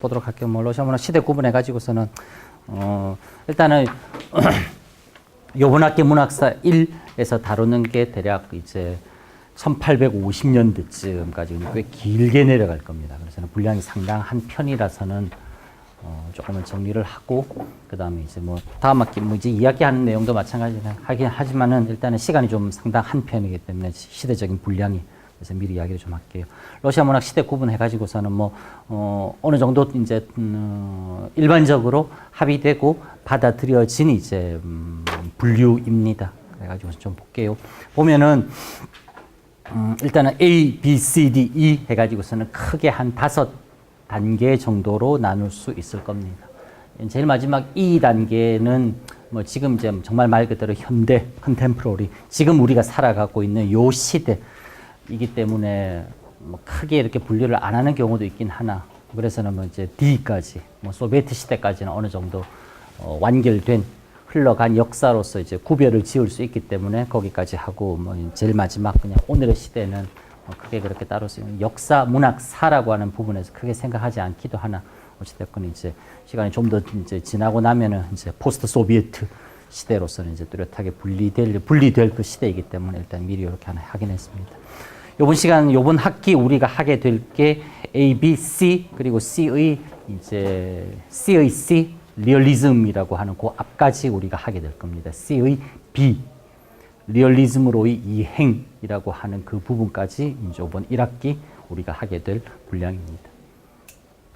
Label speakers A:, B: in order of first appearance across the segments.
A: 보도록 할게요. 뭐 러시아 문학 시대 구분해 가지고서는 일단은 요번 학기 문학사 1에서 다루는 게 대략 이제 1850년대쯤까지 꽤 길게 내려갈 겁니다. 그래서 분량이 상당한 편이라서는 조금은 정리를 하고 그 다음에 이제 뭐 다음 학기 뭐 이제 2학기 하는 내용도 마찬가지긴 하지만은 일단은 시간이 좀 상당한 편이기 때문에 시대적인 분량이 그래서 미리 이야기를 좀 할게요. 러시아 문학 시대 구분해 가지고서는 뭐 어느 정도 이제 일반적으로 합의되고 받아들여진 이제 분류입니다. 그래가지고 좀 볼게요. 보면은 일단은 A, B, C, D, E 해가지고서는 크게 한 5단계 정도로 나눌 수 있을 겁니다. 제일 마지막 E 단계는 뭐 지금 이제 정말 말 그대로 현대, 컨템포러리, 지금 우리가 살아가고 있는 요 시대이기 때문에 뭐 크게 이렇게 분류를 안 하는 경우도 있긴 하나. 그래서는 뭐 이제 D까지, 뭐 소비에트 시대까지는 어느 정도 완결된 흘러간 역사로서 이제 구별을 지을 수 있기 때문에 거기까지 하고 뭐 제일 마지막 그냥 오늘의 시대는 크게 그렇게 따로 쓰는 역사 문학사라고 하는 부분에서 크게 생각하지 않기도 하나 어찌됐건 이제 시간이 좀 더 이제 지나고 나면은 이제 포스트 소비에트 시대로서는 이제 뚜렷하게 분리될 그 시대이기 때문에 일단 미리 이렇게 하나 확인했습니다. 요번 학기 우리가 하게 될 게 A, B, C 그리고 C의 C 리얼리즘이라고 하는 그 앞까지 우리가 하게 될 겁니다. C의 B, 리얼리즘으로의 이행이라고 하는 그 부분까지 이제 이번 1학기 우리가 하게 될 분량입니다.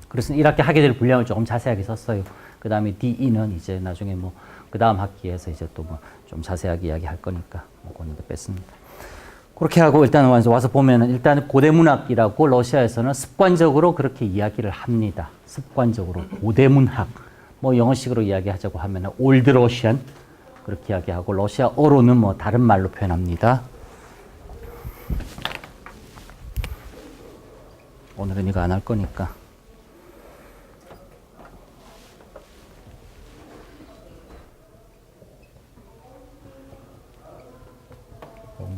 A: 그래서 1학기 하게 될 분량을 조금 자세하게 썼어요. 그 다음에 DE는 이제 나중에 뭐 그 다음 학기에서 이제 또 뭐 좀 자세하게 이야기할 거니까 뭐 그거는 뺐습니다. 그렇게 하고 일단 와서 보면은 일단 고대 문학이라고 러시아에서는 습관적으로 그렇게 이야기를 합니다. 습관적으로 고대 문학. 뭐 영어식으로 이야기하자고 하면 올드 러시안 그렇게 이야기하고 러시아어로는 뭐 다른 말로 표현합니다. 오늘은 이거 안 할 거니까.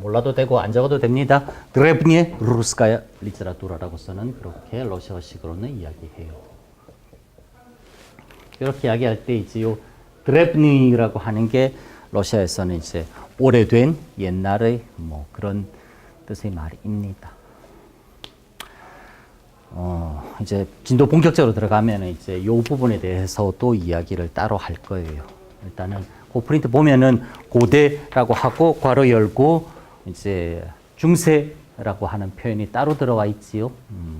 A: 몰라도 되고 안 적어도 됩니다. 드레브니에 루스카야 리테라투라라고 써는 그렇게 러시아식으로는 이야기해요. 이렇게 이야기할 때 이제 요 드레브니라고 하는 게 러시아에서는 이제 오래된 옛날의 뭐 그런 뜻의 말입니다. 이제 진도 본격적으로 들어가면 이제 요 부분에 대해서도 이야기를 따로 할 거예요. 일단은 그 프린트 보면은 고대라고 하고 괄호 열고 이제 중세라고 하는 표현이 따로 들어가 있지요.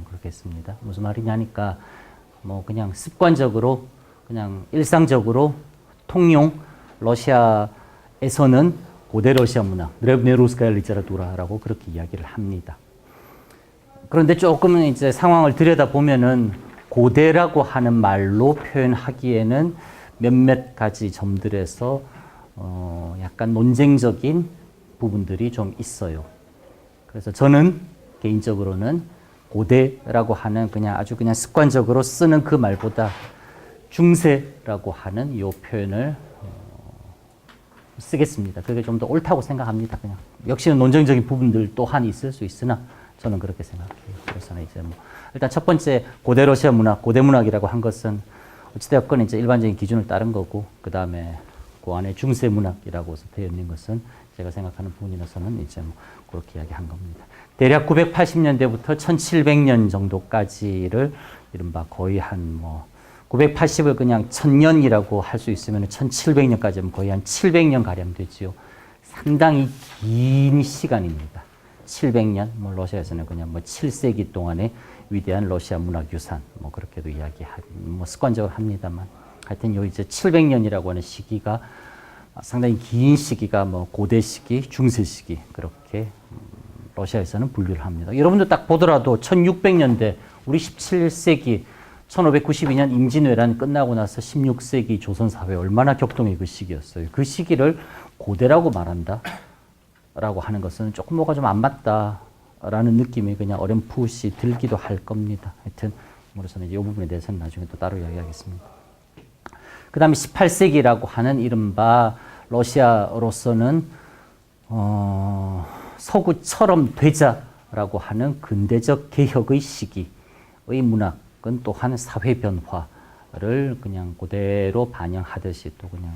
A: 그렇게 했습니다. 무슨 말이냐니까 뭐 그냥 습관적으로 그냥 일상적으로 통용 러시아에서는 고대 러시아 문학, 드레브네 루스카야 리테라투라라고 그렇게 이야기를 합니다. 그런데 조금은 이제 상황을 들여다보면은 고대라고 하는 말로 표현하기에는 몇몇 가지 점들에서 약간 논쟁적인 부분들이 좀 있어요. 그래서 저는 개인적으로는 고대라고 하는 그냥 아주 그냥 습관적으로 쓰는 그 말보다 중세라고 하는 이 표현을 쓰겠습니다. 그게 좀 더 옳다고 생각합니다. 그냥 역시는 논쟁적인 부분들 또한 있을 수 있으나 저는 그렇게 생각해요. 그래서는 이제 뭐 일단 첫 번째 고대 러시아 문학, 고대 문학이라고 한 것은 어찌되었건 이제 일반적인 기준을 따른 거고 그 다음에 그 안에 중세 문학이라고 되어 있는 것은 제가 생각하는 부분이라서는 이제 뭐 그렇게 이야기한 겁니다. 대략 980년대부터 1700년 정도까지를 이른바 거의 한 뭐 980을 그냥 1000년이라고 할 수 있으면 1700년까지는 거의 한 700년 가량 되지요. 상당히 긴 시간입니다. 700년, 뭐 러시아에서는 그냥 뭐 7세기 동안의 위대한 러시아 문학 유산, 뭐 그렇게도 뭐 습관적으로 합니다만, 하여튼 요 이제 700년이라고 하는 시기가 상당히 긴 시기가 뭐 고대 시기, 중세 시기 그렇게 러시아에서는 분류를 합니다. 여러분들 딱 보더라도 1600년대 우리 17세기 1592년 임진왜란 끝나고 나서 16세기 조선사회 얼마나 격동의 그 시기였어요. 그 시기를 고대라고 말한다 라고 하는 것은 조금 뭐가 좀 안 맞다라는 느낌이 그냥 어렴풋이 들기도 할 겁니다. 하여튼 그래서 이 부분에 대해서는 나중에 또 따로 이야기하겠습니다. 그 다음에 18세기라고 하는 이른바 러시아로서는 서구처럼 되자라고 하는 근대적 개혁의 시기의 문학 또한 사회 변화를 그냥 그대로 반영하듯이 또 그냥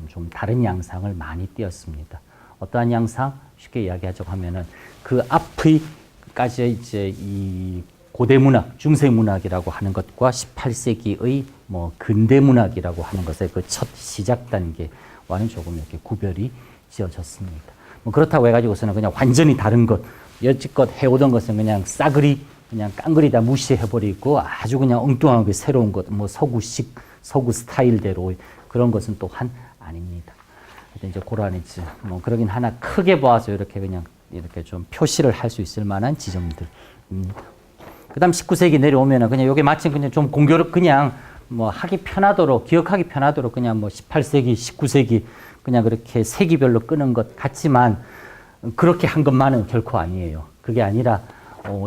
A: 좀 다른 양상을 많이 띄었습니다. 어떠한 양상? 쉽게 이야기하자고 하면은 그 앞의까지의 이제 이 고대 문학, 중세 문학이라고 하는 것과 18세기의 뭐 근대 문학이라고 하는 것의 그 첫 시작 단계와는 조금 이렇게 구별이 지어졌습니다. 뭐 그렇다고 해가지고서는 그냥 완전히 다른 것, 여지껏 해오던 것은 그냥 싸그리, 그냥 깡그리 다 무시해버리고 아주 그냥 엉뚱하게 새로운 것, 뭐 서구식, 서구 스타일대로 그런 것은 또한 아닙니다. 이제 그러한 이제 뭐 그러긴 하나 크게 보아서 이렇게 그냥 이렇게 좀 표시를 할 수 있을 만한 지점들입니다. 그다음 19세기 내려오면은 그냥 요게 마침 그냥 좀 공교롭 그냥 뭐 하기 편하도록 기억하기 편하도록 그냥 뭐 18세기, 19세기 그냥 그렇게 세기별로 끄는 것 같지만 그렇게 한 것만은 결코 아니에요. 그게 아니라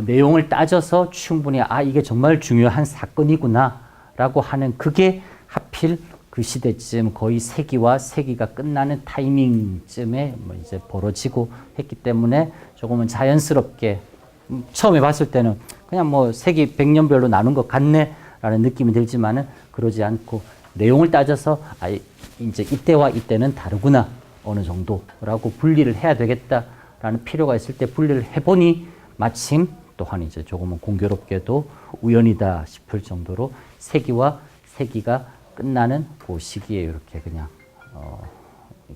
A: 내용을 따져서 충분히 이게 정말 중요한 사건이구나라고 하는 그게 하필 그 시대쯤 거의 세기와 세기가 끝나는 타이밍쯤에 뭐 이제 벌어지고 했기 때문에 조금은 자연스럽게 처음에 봤을 때는 그냥 뭐 세기 100년별로 나눈 것 같네라는 느낌이 들지만은 그러지 않고 내용을 따져서 이제 이때와 이때는 다르구나 어느 정도라고 분리를 해야 되겠다라는 필요가 있을 때 분리를 해보니 마침 또한 이제 조금은 공교롭게도 우연이다 싶을 정도로 세기와 세기가 끝나는 그 시기에 이렇게 그냥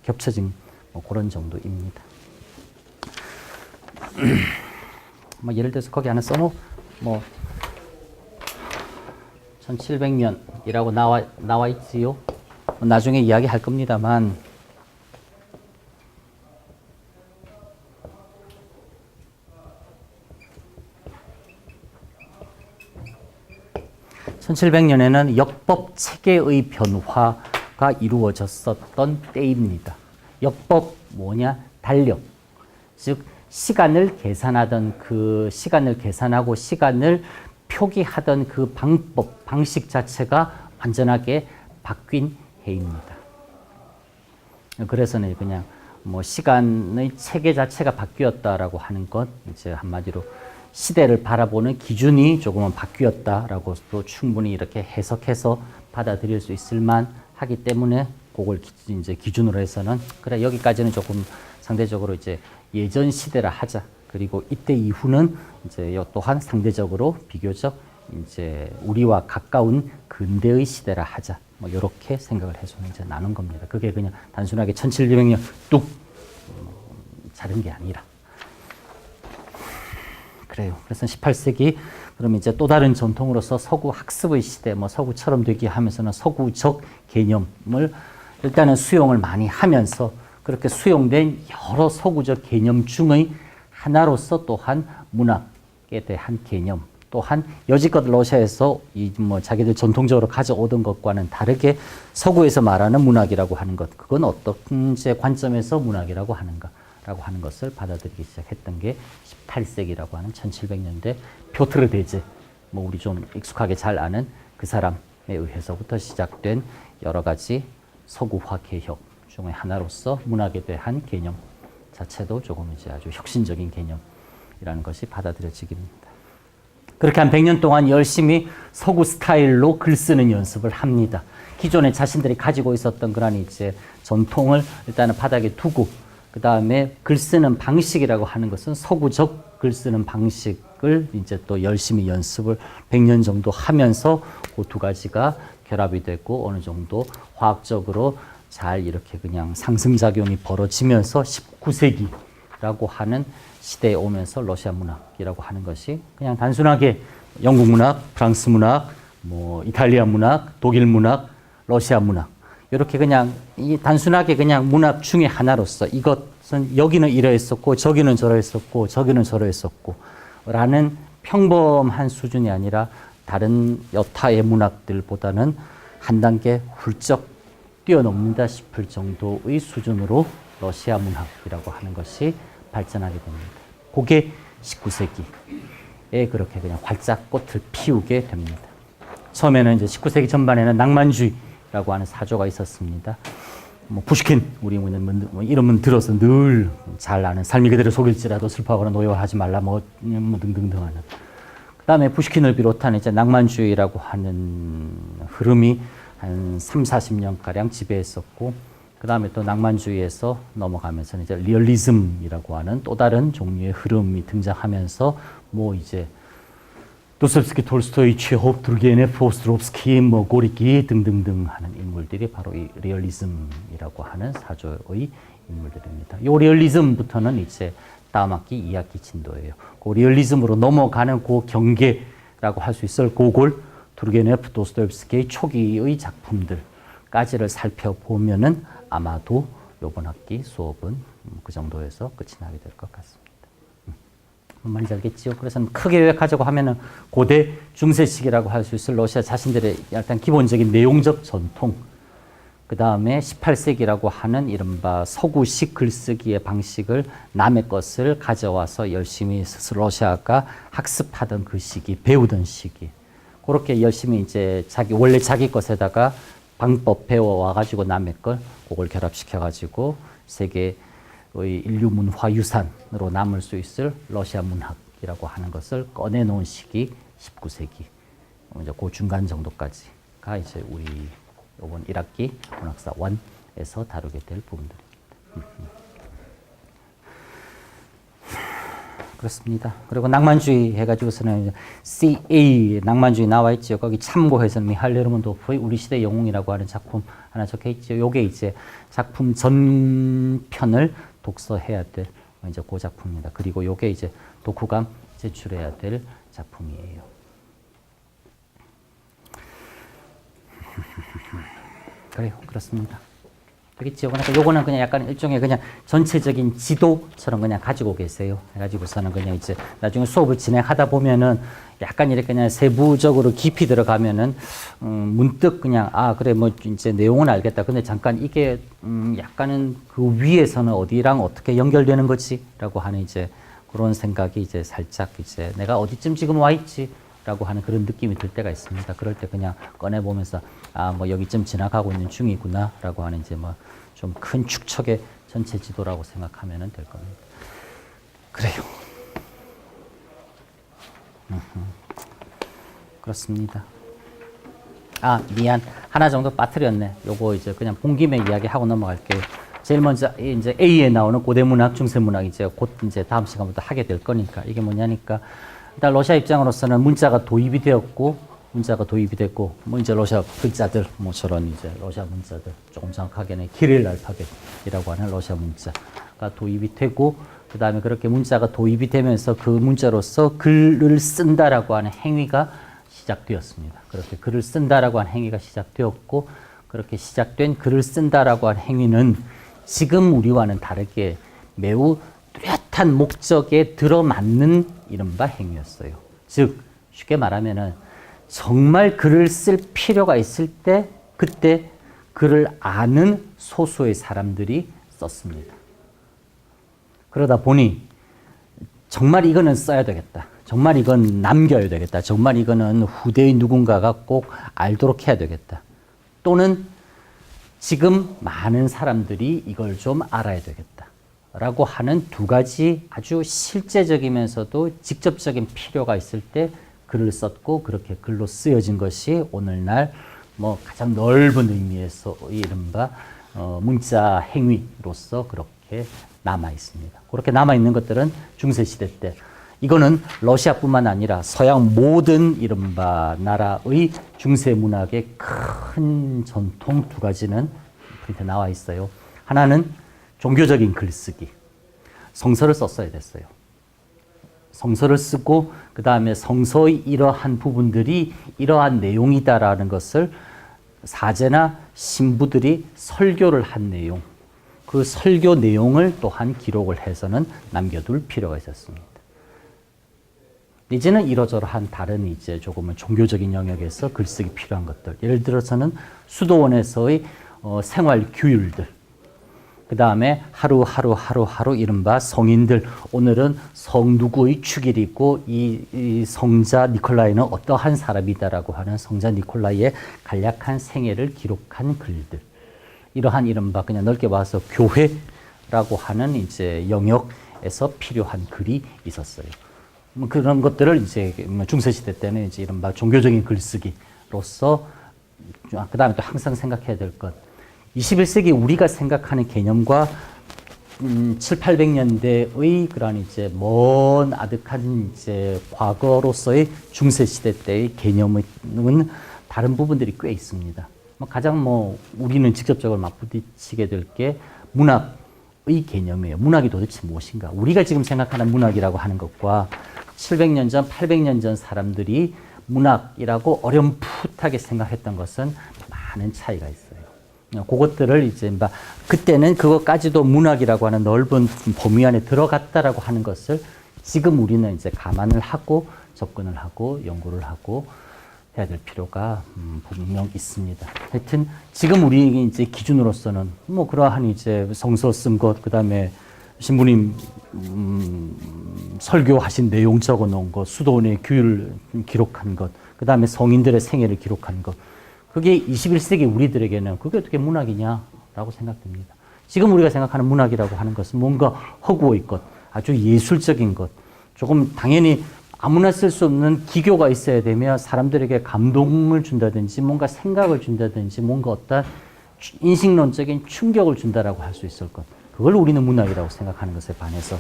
A: 겹쳐진 뭐 그런 정도입니다. 뭐 예를 들어서 거기 하나 써놓 뭐 1700년이라고 나와 있지요. 나중에 이야기할 겁니다만 1700년에는 역법 체계의 변화가 이루어졌었던 때입니다. 역법 뭐냐? 달력. 즉 시간을 계산하던 그 시간을 계산하고 시간을 표기하던 그 방법, 방식 자체가 완전하게 바뀐 해입니다. 그래서는 그냥 뭐 시간의 체계 자체가 바뀌었다라고 하는 것, 이제 한마디로 시대를 바라보는 기준이 조금은 바뀌었다라고 또 충분히 이렇게 해석해서 받아들일 수 있을 만하기 때문에 그걸 이제 기준으로 해서는 그래 여기까지는 조금 상대적으로 이제 예전 시대라 하자. 그리고 이때 이후는 이제 또한 상대적으로 비교적 이제 우리와 가까운 근대의 시대라 하자. 뭐 이렇게 생각을 해서 이제 나눈 겁니다. 그게 그냥 단순하게 1700년 뚝 자른 게 아니라. 그래요. 그래서 18세기 그럼 이제 또 다른 전통으로서 서구 학습의 시대, 뭐 서구처럼 되기 하면서는 서구적 개념을 일단은 수용을 많이 하면서 그렇게 수용된 여러 서구적 개념 중의 하나로서 또한 문학에 대한 개념, 또한 여지껏 러시아에서 이 뭐 자기들 전통적으로 가져오던 것과는 다르게 서구에서 말하는 문학이라고 하는 것, 그건 어떤 관점에서 문학이라고 하는가라고 하는 것을 받아들이기 시작했던 게 18세기라고 하는 1700년대 표트르 대제, 뭐 우리 좀 익숙하게 잘 아는 그 사람에 의해서부터 시작된 여러 가지 서구화 개혁 중의 하나로서 문학에 대한 개념 자체도 조금 이제 아주 혁신적인 개념이라는 것이 받아들여지기입니다. 그렇게 한 100년 동안 열심히 서구 스타일로 글 쓰는 연습을 합니다. 기존에 자신들이 가지고 있었던 그런 이제 전통을 일단은 바닥에 두고 그 다음에 글 쓰는 방식이라고 하는 것은 서구적 글 쓰는 방식을 이제 또 열심히 연습을 100년 정도 하면서 그 두 가지가 결합이 됐고 어느 정도 화학적으로 잘 이렇게 그냥 상승작용이 벌어지면서 19세기라고 하는 시대에 오면서 러시아 문학이라고 하는 것이 그냥 단순하게 영국 문학, 프랑스 문학, 뭐 이탈리아 문학, 독일 문학, 러시아 문학 이렇게 그냥 이 단순하게 그냥 문학 중에 하나로서 이것은 여기는 이러했었고 저기는 저러했었고 저기는 저러했었고 라는 평범한 수준이 아니라 다른 여타의 문학들보다는 한 단계 훌쩍 뛰어넘는다 싶을 정도의 수준으로 러시아 문학이라고 하는 것이 발전하게 됩니다. 그게 19세기에 그렇게 그냥 활짝 꽃을 피우게 됩니다. 처음에는 이제 19세기 전반에는 낭만주의라고 하는 사조가 있었습니다. 뭐 푸시킨 우리 뭐 이름은 들어서 늘 잘 아는 삶이 그대로 속일지라도 슬퍼하거나 노여워하지 말라 뭐 등등등 하는 그다음에 푸시킨을 비롯한 이제 낭만주의라고 하는 흐름이 한 3, 40년가량 지배했었고, 그다음에 또 낭만주의에서 넘어가면서 이제 리얼리즘이라고 하는 또 다른 종류의 흐름이 등장하면서 뭐 이제 도스토옙스키, 톨스토이, 체홉, 투르게네프, 오스트롭스키, 뭐 고리키 등등등 하는 인물들이 바로 이 리얼리즘이라고 하는 사조의 인물들입니다. 이 리얼리즘부터는 이제 다음 학기 2학기 진도예요. 그 리얼리즘으로 넘어가는 그 경계라고 할 수 있을 그걸 투르게네프, 도스토옙스키의 초기의 작품들까지를 살펴보면은 아마도 이번 학기 수업은 그 정도에서 끝이 나게 될 것 같습니다. 뭔 말인지 알겠지요? 그래서 크게 요약하자고 하면은 고대 중세시기라고 할 수 있을 러시아 자신들의 일단 기본적인 내용적 전통, 그 다음에 18세기라고 하는 이른바 서구식 글쓰기의 방식을 남의 것을 가져와서 열심히 러시아가 학습하던 그 시기, 배우던 시기, 그렇게 열심히 이제 원래 자기 것에다가 방법 배워와가지고 남의 걸 그걸 결합시켜가지고 세계의 인류 문화 유산으로 남을 수 있을 러시아 문학이라고 하는 것을 꺼내놓은 시기 19세기. 이제 그 중간 정도까지가 이제 우리 이번 1학기 문학사 1에서 다루게 될 부분들입니다. 그렇습니다. 그리고 낭만주의 해가지고서는 CA 낭만주의 나와 있죠. 거기 참고해서 미하일 레르몬토프의 우리 시대 영웅이라고 하는 작품 하나 적혀 있죠. 요게 이제 작품 전편을 독서해야 될 이제 그 작품입니다. 그리고 요게 이제 독후감 제출해야 될 작품이에요. 그래요. 그렇습니다. 되겠죠. 그러니까 요거는 그냥 약간 일종의 그냥 전체적인 지도처럼 그냥 가지고 계세요. 해가지고서는 그냥 이제 나중에 수업을 진행하다 보면은 약간 이렇게 그냥 세부적으로 깊이 들어가면은 문득 그냥 그래 뭐 이제 내용은 알겠다. 근데 잠깐 이게 약간은 그 위에서는 어디랑 어떻게 연결되는 거지라고 하는 이제 그런 생각이 이제 살짝 이제 내가 어디쯤 지금 와 있지? 라고 하는 그런 느낌이 들 때가 있습니다. 그럴 때 그냥 꺼내보면서 뭐 여기쯤 지나가고 있는 중이구나 라고 하는 이제 뭐 좀 큰 축척의 전체 지도라고 생각하면 될 겁니다. 그래요. 그렇습니다. 미안. 하나 정도 빠뜨렸네. 요거 이제 그냥 본 김에 이야기하고 넘어갈게요. 제일 먼저 이제 A에 나오는 고대문학, 중세문학 이제 곧 이제 다음 시간부터 하게 될 거니까 이게 뭐냐니까 일단 러시아 입장으로서는 문자가 도입이 되었고 뭐 이제 러시아 글자들 뭐처럼 이제 러시아 문자들 조금 정확하게는 키릴 알파벳이라고 하는 러시아 문자가 도입이 되고 그 다음에 그렇게 문자가 도입이 되면서 그 문자로서 글을 쓴다라고 하는 행위가 시작되었습니다. 그렇게 글을 쓴다라고 하는 행위가 시작되었고 그렇게 시작된 글을 쓴다라고 하는 행위는 지금 우리와는 다르게 매우 뚜렷한 목적에 들어맞는 이른바 행위였어요. 즉 쉽게 말하면은 정말 글을 쓸 필요가 있을 때 그때 글을 아는 소수의 사람들이 썼습니다. 그러다 보니 정말 이거는 써야 되겠다. 정말 이건 남겨야 되겠다. 정말 이거는 후대의 누군가가 꼭 알도록 해야 되겠다. 또는 지금 많은 사람들이 이걸 좀 알아야 되겠다. 라고 하는 두 가지 아주 실제적이면서도 직접적인 필요가 있을 때 글을 썼고 그렇게 글로 쓰여진 것이 오늘날 뭐 가장 넓은 의미에서 이른바 문자 행위로서 그렇게 남아 있습니다. 그렇게 남아 있는 것들은 중세시대 때 이거는 러시아뿐만 아니라 서양 모든 이른바 나라의 중세 문학의 큰 전통 두 가지는 프린트에 나와 있어요. 하나는 종교적인 글쓰기, 성서를 썼어야 됐어요. 성서를 쓰고 그 다음에 성서의 이러한 부분들이 이러한 내용이다라는 것을 사제나 신부들이 설교를 한 내용, 그 설교 내용을 또한 기록을 해서는 남겨둘 필요가 있었습니다. 이제는 이러저러한 다른 이제 조금은 종교적인 영역에서 글쓰기 필요한 것들, 예를 들어서는 수도원에서의 생활 규율들, 그 다음에 하루 이른바 성인들, 오늘은 성 누구의 축일이 있고 이 성자 니콜라이는 어떠한 사람이다라고 하는 성자 니콜라이의 간략한 생애를 기록한 글들, 이러한 이른바 그냥 넓게 봐서 교회라고 하는 이제 영역에서 필요한 글이 있었어요. 뭐 그런 것들을 이제 중세시대 때는 이제 이른바 종교적인 글쓰기로서, 그 다음에 또 항상 생각해야 될 것. 21세기 우리가 생각하는 개념과 7, 800년대의 그런 이제 먼 아득한 이제 과거로서의 중세시대 때의 개념은 다른 부분들이 꽤 있습니다. 가장 우리는 직접적으로 맞부딪히게 될 게 문학의 개념이에요. 문학이 도대체 무엇인가? 우리가 지금 생각하는 문학이라고 하는 것과 700년 전, 800년 전 사람들이 문학이라고 어렴풋하게 생각했던 것은 많은 차이가 있어요. 그것들을 이제 그때는 그것까지도 문학이라고 하는 넓은 범위 안에 들어갔다라고 하는 것을 지금 우리는 이제 감안을 하고 접근을 하고 연구를 하고 해야 될 필요가 분명 있습니다. 하여튼 지금 우리 이제 기준으로서는 그러한 이제 성서 쓴 것, 그 다음에 신부님 설교하신 내용 적어 놓은 것, 수도원의 규율 기록한 것, 그 다음에 성인들의 생애를 기록한 것, 그게 21세기 우리들에게는 그게 어떻게 문학이냐라고 생각됩니다. 지금 우리가 생각하는 문학이라고 하는 것은 뭔가 허구의 것, 아주 예술적인 것, 조금 당연히 아무나 쓸 수 없는 기교가 있어야 되며 사람들에게 감동을 준다든지 뭔가 생각을 준다든지 뭔가 어떤 인식론적인 충격을 준다라고 할 수 있을 것. 그걸 우리는 문학이라고 생각하는 것에 반해서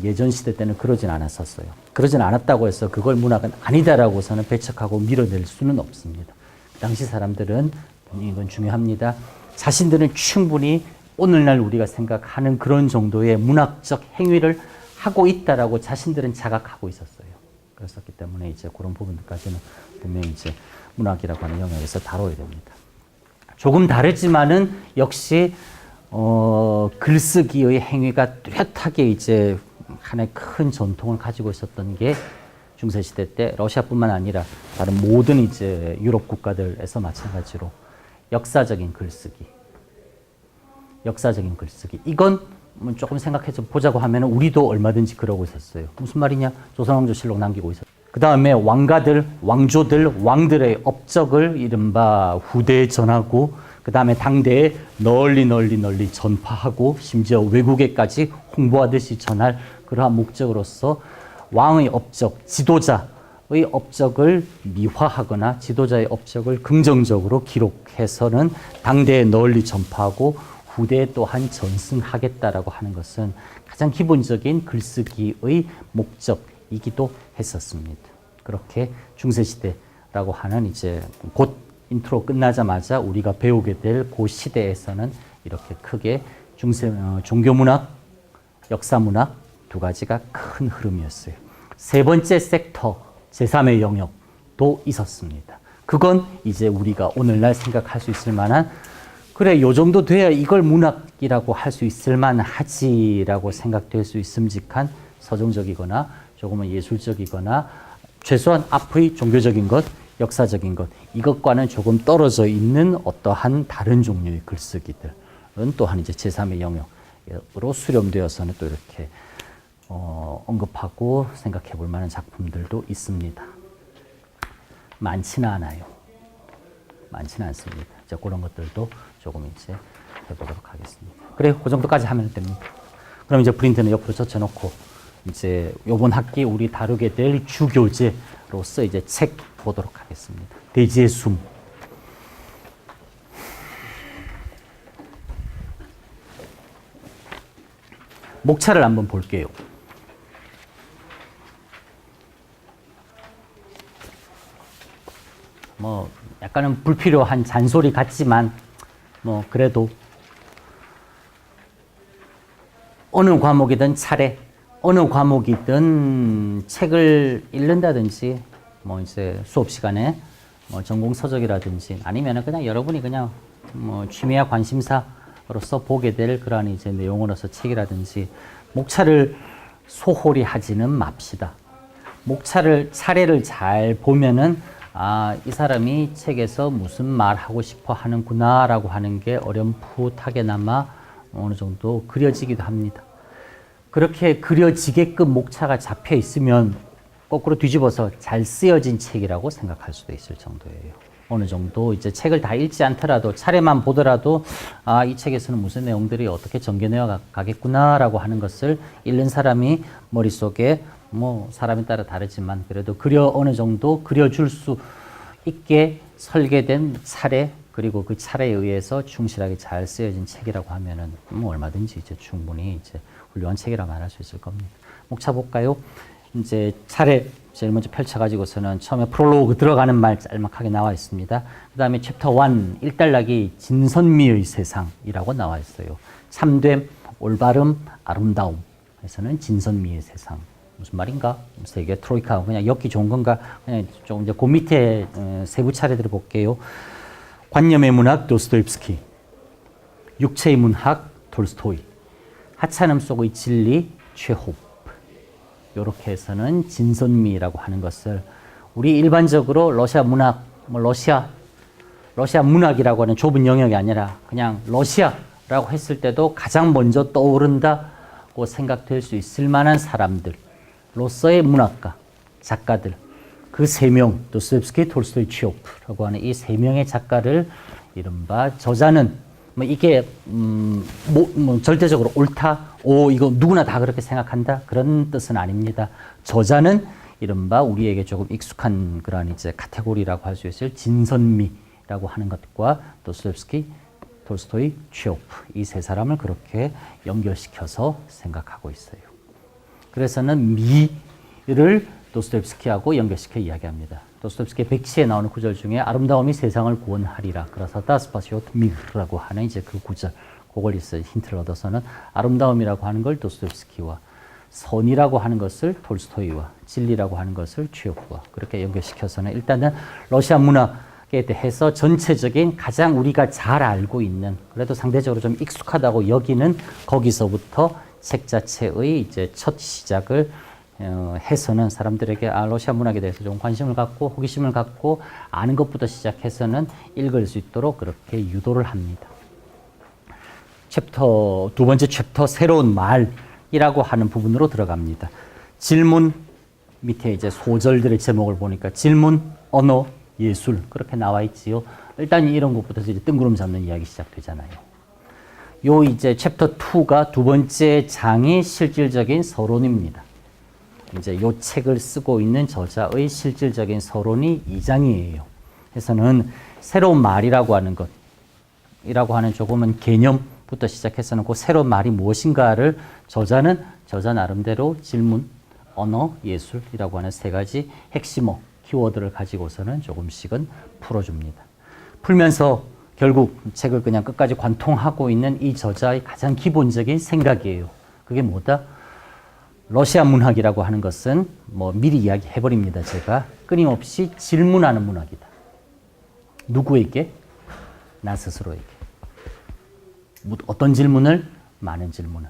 A: 예전 시대 때는 그러진 않았었어요. 그러진 않았다고 해서 그걸 문학은 아니다라고서는 배척하고 밀어낼 수는 없습니다. 당시 사람들은, 이건 중요합니다, 자신들은 충분히 오늘날 우리가 생각하는 그런 정도의 문학적 행위를 하고 있다라고 자신들은 자각하고 있었어요. 그랬었기 때문에 이제 그런 부분들까지는 분명히 이제 문학이라고 하는 영역에서 다뤄야 됩니다. 조금 다르지만은 역시 글쓰기의 행위가 뚜렷하게 이제 하나의 큰 전통을 가지고 있었던 게 중세시대 때 러시아뿐만 아니라 다른 모든 이제 유럽 국가들에서 마찬가지로 역사적인 글쓰기. 이건 조금 생각해 보자고 하면 우리도 얼마든지 그러고 있었어요. 무슨 말이냐? 조선왕조실록 남기고 있었어요. 그 다음에 왕가들, 왕조들, 왕들의 업적을 이른바 후대에 전하고, 그 다음에 당대에 널리 전파하고, 심지어 외국에까지 홍보하듯이 전할 그러한 목적으로서 왕의 업적, 지도자의 업적을 미화하거나 지도자의 업적을 긍정적으로 기록해서는 당대에 널리 전파하고 후대에 또한 전승하겠다라고 하는 것은 가장 기본적인 글쓰기의 목적이기도 했었습니다. 그렇게 중세시대라고 하는 이제 곧 인트로 끝나자마자 우리가 배우게 될 그 시대에서는 이렇게 크게 종교문학, 역사문학 두 가지가 큰 흐름이었어요. 세 번째 섹터, 제3의 영역도 있었습니다. 그건 이제 우리가 오늘날 생각할 수 있을 만한, 그래, 요 정도 돼야 이걸 문학이라고 할 수 있을 만하지라고 생각될 수 있음직한 서정적이거나 조금은 예술적이거나 최소한 앞의 종교적인 것, 역사적인 것, 이것과는 조금 떨어져 있는 어떠한 다른 종류의 글쓰기들은 또한 이제 제3의 영역으로 수렴되어서는 또 이렇게 언급하고 생각해 볼 만한 작품들도 있습니다. 많지는 않아요. 많지는 않습니다. 이제 그런 것들도 조금 이제 해보도록 하겠습니다. 그래, 그 정도까지 하면 됩니다. 그럼 이제 프린트는 옆으로 젖혀놓고 이제 요번 학기 우리 다루게 될 주교재로서 이제 책 보도록 하겠습니다. 대지의 숨. 목차를 한번 볼게요. 약간은 불필요한 잔소리 같지만 그래도 어느 과목이든 차례, 어느 과목이든 책을 읽는다든지 이제 수업 시간에 전공 서적이라든지 아니면은 그냥 여러분이 그냥 취미와 관심사로서 보게 될 그러한 이제 내용으로서 책이라든지 목차를 소홀히 하지는 맙시다. 목차를 차례를 잘 보면은 이 사람이 책에서 무슨 말 하고 싶어 하는구나라고 하는 게 어렴풋하게나마 어느 정도 그려지기도 합니다. 그렇게 그려지게끔 목차가 잡혀 있으면 거꾸로 뒤집어서 잘 쓰여진 책이라고 생각할 수도 있을 정도예요. 어느 정도 이제 책을 다 읽지 않더라도 차례만 보더라도 이 책에서는 무슨 내용들이 어떻게 전개되어 가겠구나라고 하는 것을 읽는 사람이 머릿속에 뭐 사람에 따라 다르지만 그래도 어느 정도 그려줄 수 있게 설계된 차례, 그리고 그 차례에 의해서 충실하게 잘 쓰여진 책이라고 하면은 뭐 얼마든지 이제 충분히 이제 훌륭한 책이라 말할 수 있을 겁니다. 목차 볼까요? 이제 차례 제일 먼저 펼쳐가지고서는 처음에 프롤로그 들어가는 말 짤막하게 나와 있습니다. 그 다음에 챕터 1, 일단락이 진선미의 세상이라고 나와 있어요. 참됨, 올바름, 아름다움. 에서는 진선미의 세상. 무슨 말인가? 세계 트로이카 그냥 엮기 좋은 건가? 그냥 좀 이제 그 밑에 세부 차례들을 볼게요. 관념의 문학 도스토옙스키, 육체의 문학 톨스토이, 하찮음 속의 진리 최홉. 이렇게 해서는 진선미라고 하는 것을 우리 일반적으로 러시아 문학, 뭐 러시아 문학이라고 하는 좁은 영역이 아니라 그냥 러시아라고 했을 때도 가장 먼저 떠오른다고 생각될 수 있을 만한 사람들로서의 문학가, 작가들, 그 세 명, 도스토옙스키, 톨스토이, 취오프라고 하는 이 세 명의 작가를 이른바 저자는 뭐 이게 뭐 절대적으로 옳다, 이거 누구나 다 그렇게 생각한다 그런 뜻은 아닙니다. 저자는 이른바 우리에게 조금 익숙한 그런 이제 카테고리라고 할 수 있을 진선미라고 하는 것과 도스토옙스키, 톨스토이, 취오프 이 세 사람을 그렇게 연결시켜서 생각하고 있어요. 그래서는 미를 도스토옙스키하고 연결시켜 이야기합니다. 도스토옙스키의 백치에 나오는 구절 중에 아름다움이 세상을 구원하리라. 그래서 다스파시오 미르라고 하는 이제 그 구절, 그걸 있어요. 힌트를 얻어서는 아름다움이라고 하는 걸 도스토옙스키와 선이라고 하는 것을 톨스토이와 진리라고 하는 것을 취오프와 그렇게 연결시켜서는 일단은 러시아 문학에 대해서 전체적인 가장 우리가 잘 알고 있는 그래도 상대적으로 좀 익숙하다고 여기는 거기서부터 책 자체의 이제 첫 시작을 해서는 사람들에게 러시아 문학에 대해서 좀 관심을 갖고 호기심을 갖고 아는 것부터 시작해서는 읽을 수 있도록 그렇게 유도를 합니다. 두 번째 챕터 새로운 말이라고 하는 부분으로 들어갑니다. 질문 밑에 이제 소절들의 제목을 보니까 질문, 언어, 예술 그렇게 나와 있지요. 일단 이런 것부터 이제 뜬구름 잡는 이야기 시작되잖아요. 요 이제 챕터 2가 두 번째 장이 실질적인 서론입니다. 이제 요 책을 쓰고 있는 저자의 실질적인 서론이 2장이에요. 그래서는 새로운 말이라고 하는 것이라고 하는 조금은 개념부터 시작해서는 그 새로운 말이 무엇인가를 저자 나름대로 질문, 언어, 예술이라고 하는 세 가지 핵심어, 키워드를 가지고서는 조금씩은 풀어줍니다. 풀면서 결국 책을 그냥 끝까지 관통하고 있는 이 저자의 가장 기본적인 생각이에요. 그게 뭐다? 러시아 문학이라고 하는 것은 뭐 미리 이야기해버립니다. 제가 끊임없이 질문하는 문학이다. 누구에게? 나 스스로에게. 어떤 질문을? 많은 질문을.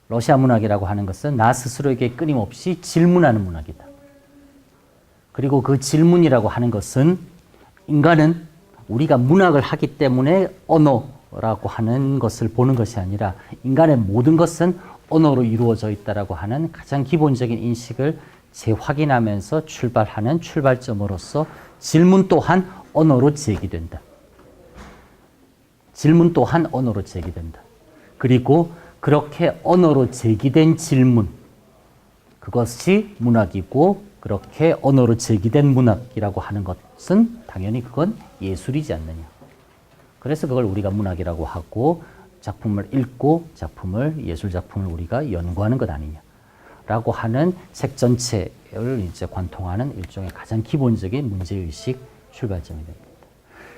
A: 러시아 문학이라고 하는 것은 나 스스로에게 끊임없이 질문하는 문학이다. 그리고 그 질문이라고 하는 것은 인간은 우리가 문학을 하기 때문에 언어라고 하는 것을 보는 것이 아니라 인간의 모든 것은 언어로 이루어져 있다라고 하는 가장 기본적인 인식을 재확인하면서 출발하는 출발점으로서 질문 또한 언어로 제기된다. 질문 또한 언어로 제기된다. 그리고 그렇게 언어로 제기된 질문, 그것이 문학이고 그렇게 언어로 제기된 문학이라고 하는 것은 당연히 그건 예술이지 않느냐. 그래서 그걸 우리가 문학이라고 하고 작품을 읽고 예술 작품을 우리가 연구하는 것 아니냐라고 하는 책 전체를 이제 관통하는 일종의 가장 기본적인 문제의식 출발점이 됩니다.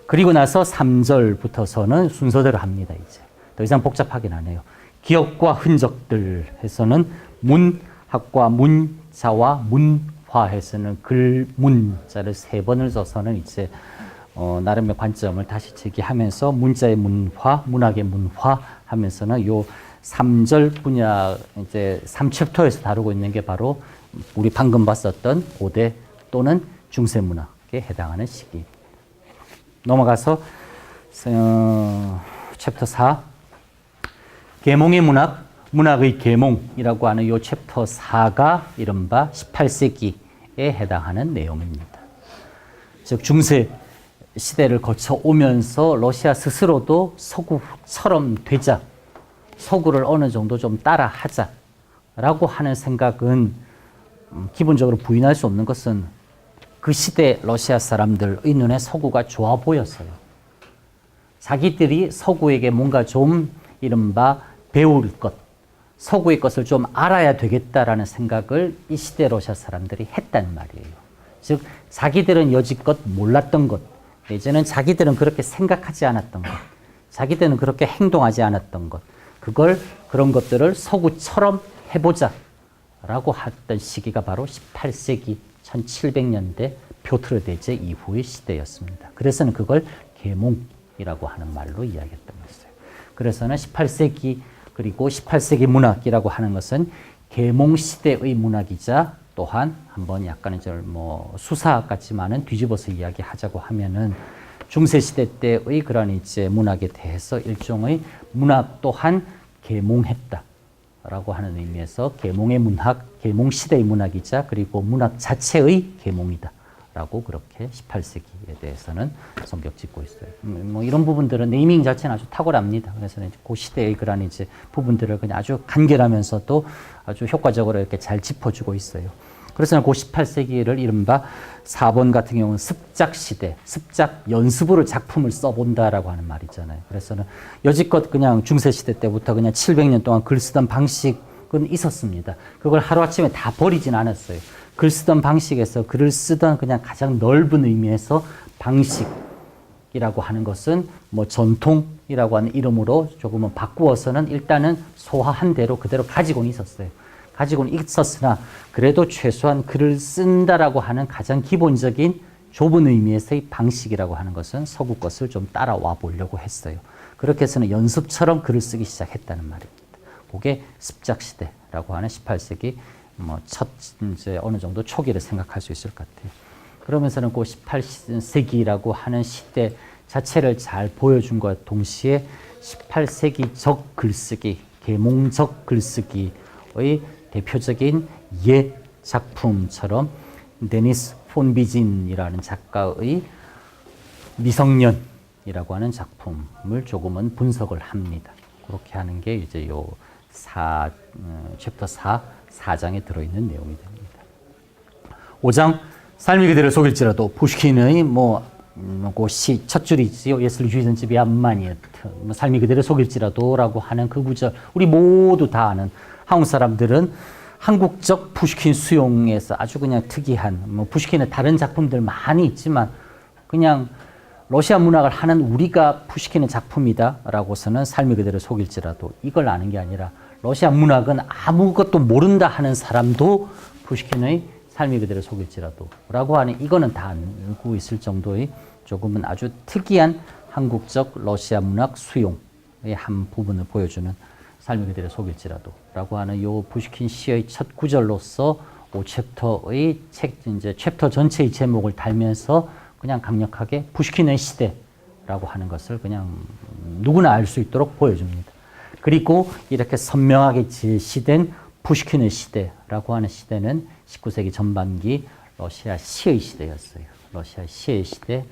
A: 그리고 나서 3절부터서는 순서대로 합니다. 이제 더 이상 복잡하긴 안 해요. 기억과 흔적들 해서는 문학과 문자와 문화해서는 글문자를 3번을 써서는 이제 나름의 관점을 다시 제기하면서 문자의 문화, 문학의 문화 하면서는 요 3절 분야 이제 3챕터에서 다루고 있는 게 바로 우리 방금 봤었던 고대 또는 중세 문학에 해당하는 시기. 넘어가서 챕터 4 계몽의 문학, 문학의 계몽이라고 하는 요 챕터 4가 이른바 18세기에 해당하는 내용입니다. 즉 중세 시대를 거쳐오면서 러시아 스스로도 서구처럼 되자, 서구를 어느 정도 좀 따라하자라고 하는 생각은 기본적으로 부인할 수 없는 것은 그 시대 러시아 사람들의 눈에 서구가 좋아 보였어요. 자기들이 서구에게 뭔가 좀 이른바 배울 것, 서구의 것을 좀 알아야 되겠다라는 생각을 이 시대 러시아 사람들이 했단 말이에요. 즉 자기들은 여지껏 몰랐던 것, 이제는 자기들은 그렇게 생각하지 않았던 것, 자기들은 그렇게 행동하지 않았던 것, 그런 것들을 서구처럼 해보자 라고 했던 시기가 바로 18세기 1700년대 표트르 대제 이후의 시대였습니다. 그래서는 그걸 계몽이라고 하는 말로 이야기했던 것이에요. 그래서는 18세기 그리고 18세기 문학이라고 하는 것은 계몽 시대의 문학이자 또한 한번 약간의 수사 같지만은 뒤집어서 이야기하자고 하면은 중세 시대 때의 그런 이제 문학에 대해서 일종의 문학 또한 계몽했다라고 하는 의미에서 계몽의 문학, 계몽 시대의 문학이자 그리고 문학 자체의 계몽이다라고 그렇게 18세기에 대해서는 성격 짓고 있어요. 뭐 이런 부분들은 네이밍 자체는 아주 탁월합니다. 그래서 그 시대의 그런 이제 부분들을 그냥 아주 간결하면서도 아주 효과적으로 이렇게 잘 짚어주고 있어요. 그래서 그 18세기를 이른바 4번 같은 경우는 습작 시대, 습작 연습으로 작품을 써본다라고 하는 말이 있잖아요. 그래서는 여지껏 그냥 중세 시대 때부터 그냥 700년 동안 글 쓰던 방식은 있었습니다. 그걸 하루아침에 다 버리진 않았어요. 글 쓰던 방식에서 글을 쓰던 그냥 가장 넓은 의미에서 방식이라고 하는 것은 뭐 전통이라고 하는 이름으로 조금은 바꾸어서는 일단은 소화한 대로 그대로 가지고는 있었어요. 가지고는 있었으나 그래도 최소한 글을 쓴다라고 하는 가장 기본적인 좁은 의미에서의 방식이라고 하는 것은 서구 것을 좀 따라와 보려고 했어요. 그렇게 해서는 연습처럼 글을 쓰기 시작했다는 말입니다. 그게 습작 시대라고 하는 18세기 첫 이제 어느 정도 초기를 생각할 수 있을 것 같아요. 그러면서는 그 18세기라고 하는 시대 자체를 잘 보여준 것과 동시에 18세기적 글쓰기, 계몽적 글쓰기의 대표적인 예 작품처럼 데니스 폰 비진이라는 작가의 미성년이라고 하는 작품을 조금은 분석을 합니다. 그렇게 하는 게 이제 요 챕터 4장에 들어있는 내용이 됩니다. 5장 삶이 그대를 속일지라도 푸시킨의 그 시 첫 줄이지요. 예슬 주의선 집이 암마니에트 삶이 그대를 속일지라도라고 하는 그 구절 우리 모두 다 아는 한국 사람들은 한국적 푸시킨 수용에서 아주 그냥 특이한 푸시킨의 다른 작품들 많이 있지만 그냥 러시아 문학을 하는 우리가 푸시킨의 작품이다라고서는 삶이 그대로 속일지라도 이걸 아는 게 아니라 러시아 문학은 아무것도 모른다 하는 사람도 푸시킨의 삶이 그대로 속일지라도 라고 하는 이거는 다 알고 있을 정도의 조금은 아주 특이한 한국적 러시아 문학 수용의 한 부분을 보여주는 삶이 그대로 속일지라도 라고 하는 요 푸시킨 시의 첫 구절로서 5챕터의 이제 챕터 전체의 제목을 달면서 그냥 강력하게 푸시킨의 시대라고 하는 것을 그냥 누구나 알 수 있도록 보여줍니다. 그리고 이렇게 선명하게 제시된 푸시킨의 시대라고 하는 시대는 19세기 전반기 러시아 시의 시대였어요. 러시아 시의 시대,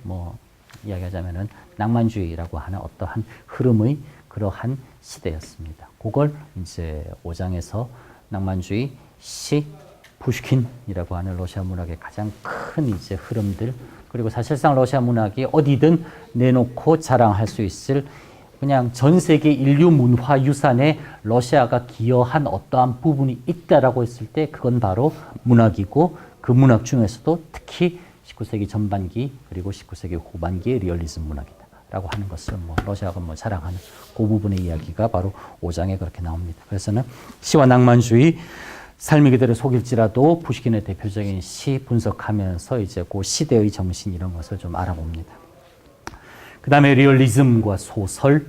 A: 이야기하자면은 낭만주의라고 하는 어떠한 흐름의 그러한 시대였습니다. 그걸 이제 5장에서 낭만주의, 시, 푸시킨이라고 하는 러시아 문학의 가장 큰 이제 흐름들, 그리고 사실상 러시아 문학이 어디든 내놓고 자랑할 수 있을 그냥 전 세계 인류 문화 유산에 러시아가 기여한 어떠한 부분이 있다라고 했을 때 그건 바로 문학이고 그 문학 중에서도 특히 19세기 전반기 그리고 19세기 후반기의 리얼리즘 문학이다 라고 하는 것을 러시아가 자랑하는 그 부분의 이야기가 바로 5장에 그렇게 나옵니다. 그래서는 시와 낭만주의, 삶이 그대로 속일지라도 푸시킨의 대표적인 시 분석하면서 이제 그 시대의 정신 이런 것을 좀 알아봅니다. 그 다음에 리얼리즘과 소설,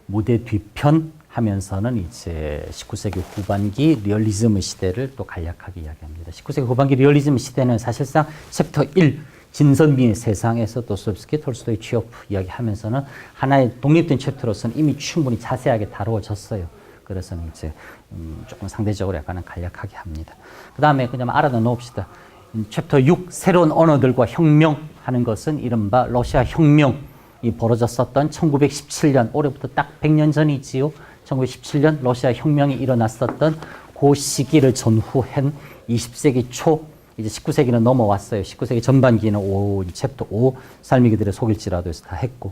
A: 무대 뒤편 하면서는 이제 19세기 후반기 리얼리즘의 시대를 또 간략하게 이야기합니다. 19세기 후반기 리얼리즘 시대는 사실상 챕터 1, 진선미의 세상에서 도스토옙스키, 톨스토이, 취오프 이야기하면서는 하나의 독립된 챕터로서는 이미 충분히 자세하게 다루어졌어요. 그래서는 이제 조금 상대적으로 약간은 간략하게 합니다. 그 다음에 그냥 알아다 놓읍시다. 챕터 6, 새로운 언어들과 혁명하는 것은 이른바 러시아 혁명이 벌어졌었던 1917년, 올해부터 딱 100년 전이지요. 1917년 러시아 혁명이 일어났었던 그 시기를 전후한 20세기 초 이제 19세기는 넘어왔어요. 19세기 전반기는 챕터 5 삶이 그들의 속일지라도 해서 다 했고,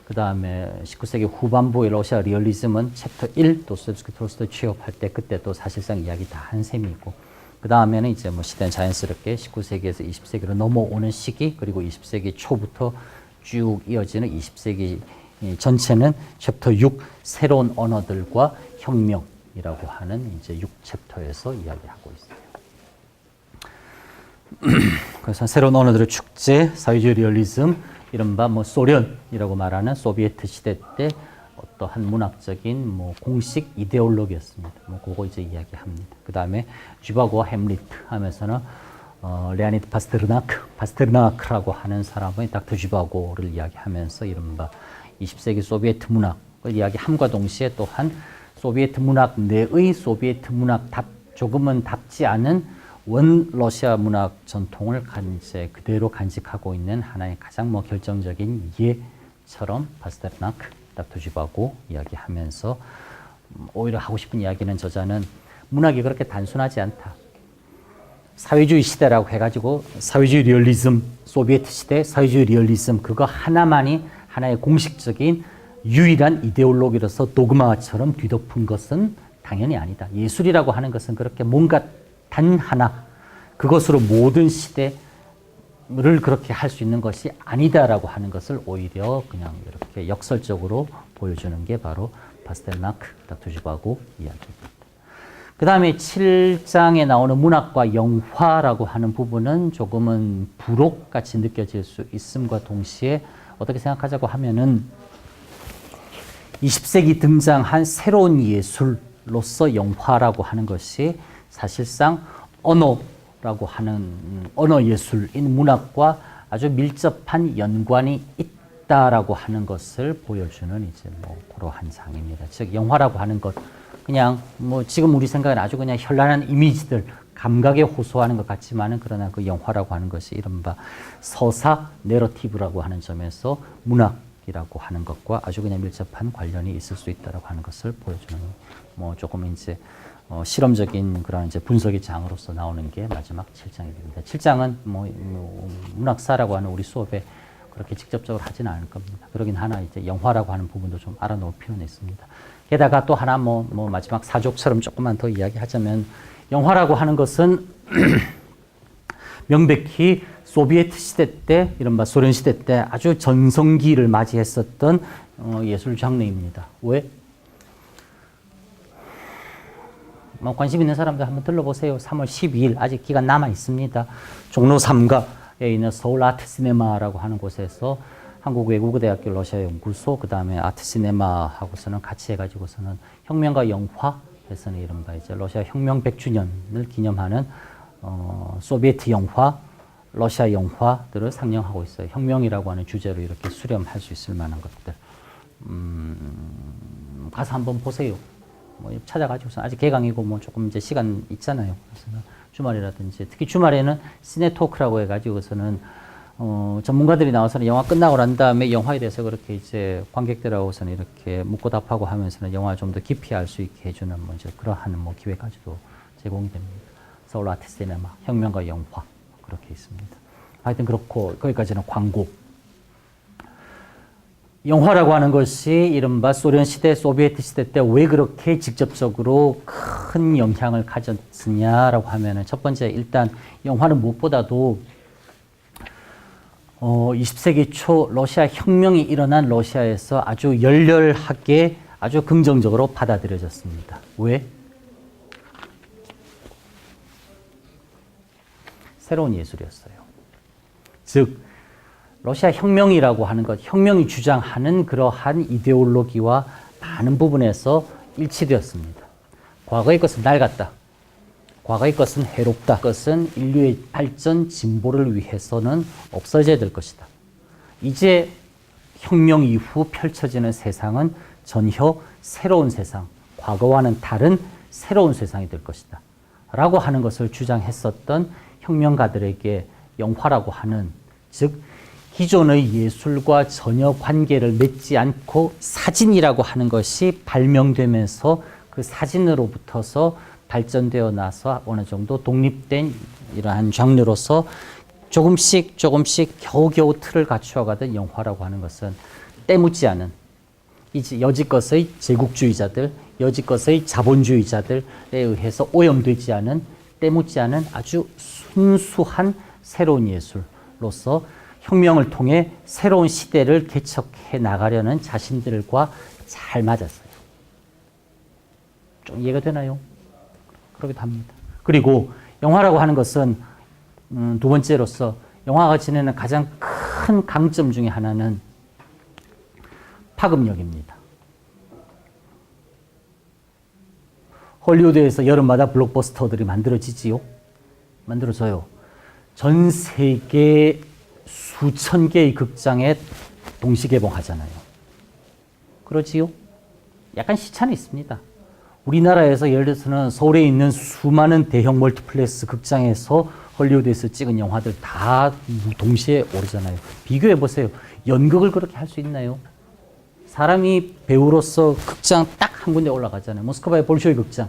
A: 그 다음에 19세기 후반부의 러시아 리얼리즘은 챕터 1 도스토옙스키 톨스토이 취업할 때 그때 또 사실상 이야기 다 한 셈이고, 그 다음에는 이제 뭐 시대는 자연스럽게 19세기에서 20세기로 넘어오는 시기, 그리고 20세기 초부터 쭉 이어지는 20세기 전체는 챕터 6 새로운 언어들과 혁명이라고 하는 이제 6챕터에서 이야기하고 있어요. 그래서 새로운 언어들의 축제, 사회주의 리얼리즘, 이른바 뭐 소련이라고 말하는 소비에트 시대 때 어떠한 문학적인 뭐 공식 이데올로기였습니다. 뭐 그거 이제 이야기합니다. 그 다음에 쥐바고와 햄릿 하면서는 레오니드 파스테르나크라고 하는 사람의 닥터 쥐바고를 이야기하면서 이른바 20세기 소비에트 문학을 이야기함과 동시에 또한 소비에트 문학 내의 소비에트 문학 조금은 답지 않은 원 러시아 문학 전통을 이제 그대로 간직하고 있는 하나의 가장 뭐 결정적인 예처럼 파스테르나크, 닥터 쥐바고 이야기하면서 오히려 하고 싶은 이야기는 저자는 문학이 그렇게 단순하지 않다. 사회주의 시대라고 해가지고 사회주의 리얼리즘, 소비에트 시대 사회주의 리얼리즘 그거 하나만이 하나의 공식적인 유일한 이데올로기로서 도그마처럼 뒤덮은 것은 당연히 아니다. 예술이라고 하는 것은 그렇게 뭔가 단 하나 그것으로 모든 시대를 그렇게 할 수 있는 것이 아니다라고 하는 것을 오히려 그냥 이렇게 역설적으로 보여주는 게 바로 파스텔나크, 닥터 쥐바고 이야기입니다. 그 다음에 7장에 나오는 문학과 영화라고 하는 부분은 조금은 부록같이 느껴질 수 있음과 동시에 어떻게 생각하자고 하면은 20세기 등장한 새로운 예술로서 영화라고 하는 것이 사실상 언어라고 하는 언어 예술인 문학과 아주 밀접한 연관이 있다라고 하는 것을 보여주는 이제 뭐 그러한 장입니다. 즉 영화라고 하는 것 그냥 뭐 지금 우리 생각은 아주 그냥 현란한 이미지들 감각에 호소하는 것 같지만은 그러나 그 영화라고 하는 것이 이른바 서사 내러티브라고 하는 점에서 문학이라고 하는 것과 아주 그냥 밀접한 관련이 있을 수 있다라고 하는 것을 보여주는 뭐 조금 이제 실험적인 그런 이제 분석의 장으로서 나오는 게 마지막 7장입니다. 7장은 뭐 문학사라고 하는 우리 수업에 그렇게 직접적으로 하지는 않을 겁니다. 그러긴 하나 이제 영화라고 하는 부분도 좀 알아놓을 필요는 있습니다. 게다가 또 하나 뭐 마지막 사족처럼 조금만 더 이야기하자면 영화라고 하는 것은 명백히 소비에트 시대 때 이른바 소련 시대 때 아주 전성기를 맞이했었던 예술 장르입니다. 왜? 뭐 관심 있는 사람들 한번 들러보세요. 3월 12일 아직 기간 남아 있습니다. 종로 3가에 있는 서울 아트시네마라고 하는 곳에서 한국외국어대학교 러시아 연구소 그 다음에 아트시네마하고서는 같이 해가지고서는 혁명과 영화에서는 이른바 이제 러시아 혁명 100주년을 기념하는 소비에트 영화, 러시아 영화들을 상영하고 있어요. 혁명이라고 하는 주제로 이렇게 수렴할 수 있을 만한 것들. 가서 한번 보세요. 뭐 찾아가지고서 아직 개강이고 뭐 조금 이제 시간 있잖아요. 그래서 주말이라든지 특히 주말에는 시네토크라고 해가지고서는 전문가들이 나와서는 영화 끝나고 난 다음에 영화에 대해서 그렇게 이제 관객들하고서는 이렇게 묻고 답하고 하면서는 영화를 좀 더 깊이 알 수 있게 해주는 뭐 이제 그러한 뭐 기회까지도 제공이 됩니다. 서울 아트시네마 혁명과 영화 그렇게 있습니다. 하여튼 그렇고 거기까지는 광고. 영화라고 하는 것이 이른바 소련 시대, 소비에트 시대 때 왜 그렇게 직접적으로 큰 영향을 가졌느냐라고 하면은 첫 번째 일단 영화는 무엇보다도 20세기 초 러시아 혁명이 일어난 러시아에서 아주 열렬하게 아주 긍정적으로 받아들여졌습니다. 왜? 새로운 예술이었어요. 즉 러시아 혁명이라고 하는 것, 혁명이 주장하는 그러한 이데올로기와 많은 부분에서 일치되었습니다. 과거의 것은 낡았다. 과거의 것은 해롭다. 그것은 인류의 발전, 진보를 위해서는 없어져야 될 것이다. 이제 혁명 이후 펼쳐지는 세상은 전혀 새로운 세상, 과거와는 다른 새로운 세상이 될 것이다. 라고 하는 것을 주장했었던 혁명가들에게 영화라고 하는, 즉 기존의 예술과 전혀 관계를 맺지 않고 사진이라고 하는 것이 발명되면서 그 사진으로부터서 발전되어 나서 어느 정도 독립된 이러한 장르로서 조금씩 겨우겨우 틀을 갖추어가던 영화라고 하는 것은 때묻지 않은 여지껏의 제국주의자들, 여지껏의 자본주의자들에 의해서 오염되지 않은 때묻지 않은 아주 순수한 새로운 예술로서 혁명을 통해 새로운 시대를 개척해 나가려는 자신들과 잘 맞았어요. 좀 이해가 되나요? 그러기도 합니다. 그리고 영화라고 하는 것은 두 번째로서 영화가 지니는 가장 큰 강점 중에 하나는 파급력입니다. 헐리우드에서 여름마다 블록버스터들이 만들어지지요. 만들어져요. 전 세계 수천 개의 극장에 동시 개봉하잖아요. 그렇지요? 약간 시차는 있습니다. 우리나라에서 예를 들어서는 서울에 있는 수많은 대형 멀티플렉스 극장에서 헐리우드에서 찍은 영화들 다 동시에 오르잖아요. 비교해 보세요. 연극을 그렇게 할 수 있나요? 사람이 배우로서 극장 딱 한 군데 올라가잖아요. 모스크바의 볼쇼이 극장,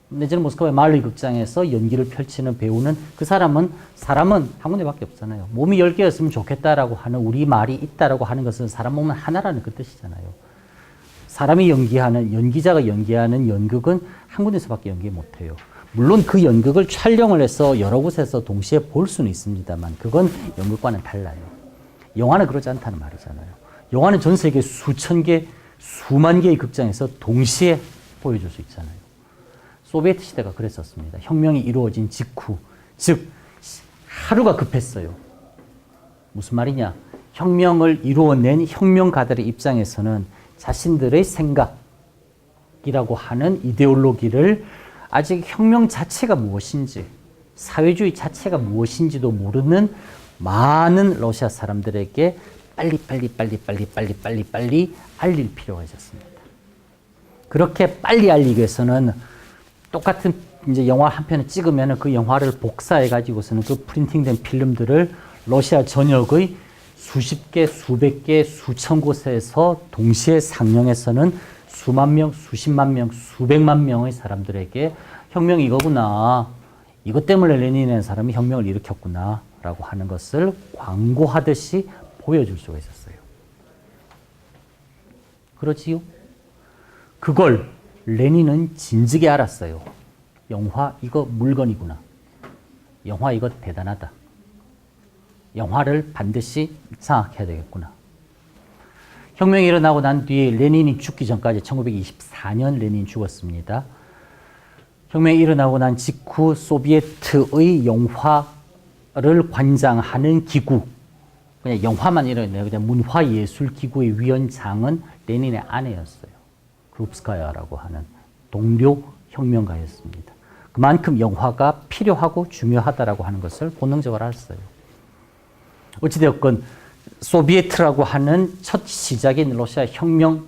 A: 내지는 모스크바의 말리 극장에서 연기를 펼치는 배우는 그 사람은 한 군데밖에 없잖아요. 몸이 10개였으면 좋겠다라고 하는 우리 말이 있다라고 하는 것은 사람 몸은 하나라는 그 뜻이잖아요. 사람이 연기자가 연기하는 연극은 한 군데서밖에 연기 못해요. 물론 그 연극을 촬영을 해서 여러 곳에서 동시에 볼 수는 있습니다만 그건 연극과는 달라요. 영화는 그러지 않다는 말이잖아요. 영화는 전 세계 수천 개, 수만 개의 극장에서 동시에 보여줄 수 있잖아요. 소비에트 시대가 그랬었습니다. 혁명이 이루어진 직후, 즉 하루가 급했어요. 무슨 말이냐? 혁명을 이루어낸 혁명가들의 입장에서는 자신들의 생각이라고 하는 이데올로기를 아직 혁명 자체가 무엇인지, 사회주의 자체가 무엇인지도 모르는 많은 러시아 사람들에게 빨리 알릴 필요가 있었습니다. 그렇게 빨리 알리기 위해서는 똑같은 이제 영화 한 편을 찍으면 그 영화를 복사해 가지고서는 그 프린팅된 필름들을 러시아 전역의 수십 개, 수백 개, 수천 곳에서 동시에 상영해서는 수만 명, 수십만 명, 수백만 명의 사람들에게 혁명이 이거구나. 이것 때문에 레닌이라는 사람이 혁명을 일으켰구나. 라고 하는 것을 광고하듯이 보여줄 수가 있었어요. 그렇지요? 그걸 레닌은 진즉에 알았어요. 영화 이거 물건이구나. 영화 이거 대단하다. 영화를 반드시 장악해야 되겠구나. 혁명이 일어나고 난 뒤에 레닌이 죽기 전까지 1924년 레닌이 죽었습니다. 혁명이 일어나고 난 직후 소비에트의 영화를 관장하는 기구, 그냥 영화만 일어나요. 그냥 문화예술기구의 위원장은 레닌의 아내였어요. 크룹스카야라고 하는 동료 혁명가였습니다. 그만큼 영화가 필요하고 중요하다라고 하는 것을 본능적으로 알았어요. 어찌되었건 소비에트라고 하는 첫 시작인 러시아 혁명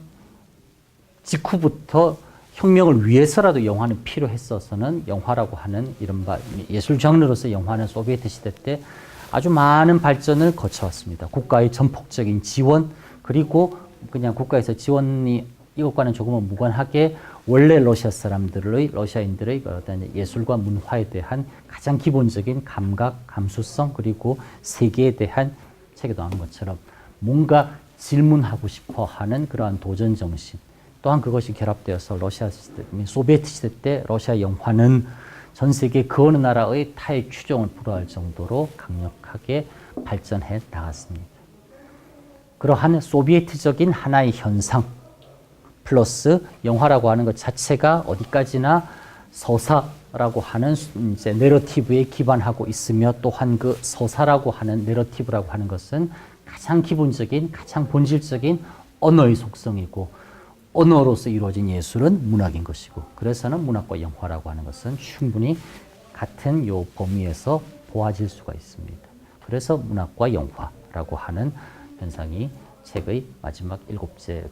A: 직후부터 혁명을 위해서라도 영화는 필요했어서는 영화라고 하는 이른바 예술 장르로서 영화는 소비에트 시대 때 아주 많은 발전을 거쳐왔습니다. 국가의 전폭적인 지원, 그리고 그냥 국가에서 지원이 이것과는 조금은 무관하게 원래 러시아인들의 어떤 예술과 문화에 대한 가장 기본적인 감각, 감수성, 그리고 세계에 대한 책에도 나온 것처럼 뭔가 질문하고 싶어 하는 그러한 도전 정신, 또한 그것이 결합되어서 러시아 시대, 소비에트 시대 때 러시아 영화는 전 세계 그 어느 나라의 타의 추종을 불허할 정도로 강력하게 발전해 나갔습니다. 그러한 소비에트적인 하나의 현상 플러스 영화라고 하는 것 자체가 어디까지나 서사라고 하는 이제 내러티브에 기반하고 있으며, 또한 그 서사라고 하는 내러티브라고 하는 것은 가장 기본적인, 가장 본질적인 언어의 속성이고, 언어로서 이루어진 예술은 문학인 것이고, 그래서는 문학과 영화라고 하는 것은 충분히 같은 요 범위에서 보아질 수가 있습니다. 그래서 문학과 영화라고 하는 현상이 책의 마지막 7째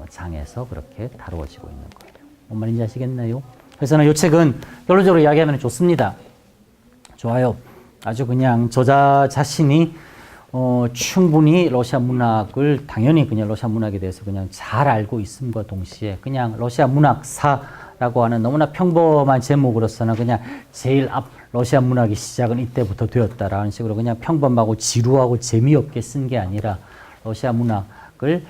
A: 장에서 그렇게 다루어지고 있는 거예요. 뭔 말인지 아시겠나요? 그래서는 이 책은 결론적으로 이야기하면 좋습니다. 좋아요. 아주 그냥 저자 자신이 충분히 러시아 문학을, 당연히 그냥 러시아 문학에 대해서 그냥 잘 알고 있음과 동시에 그냥 러시아 문학사 문학이라고 하는 너무나 평범한 제목으로서는 그냥 제일 앞 러시아 문학의 시작은 이때부터 되었다라는 식으로 그냥 평범하고 지루하고 재미없게 쓴 게 아니라 러시아 문학을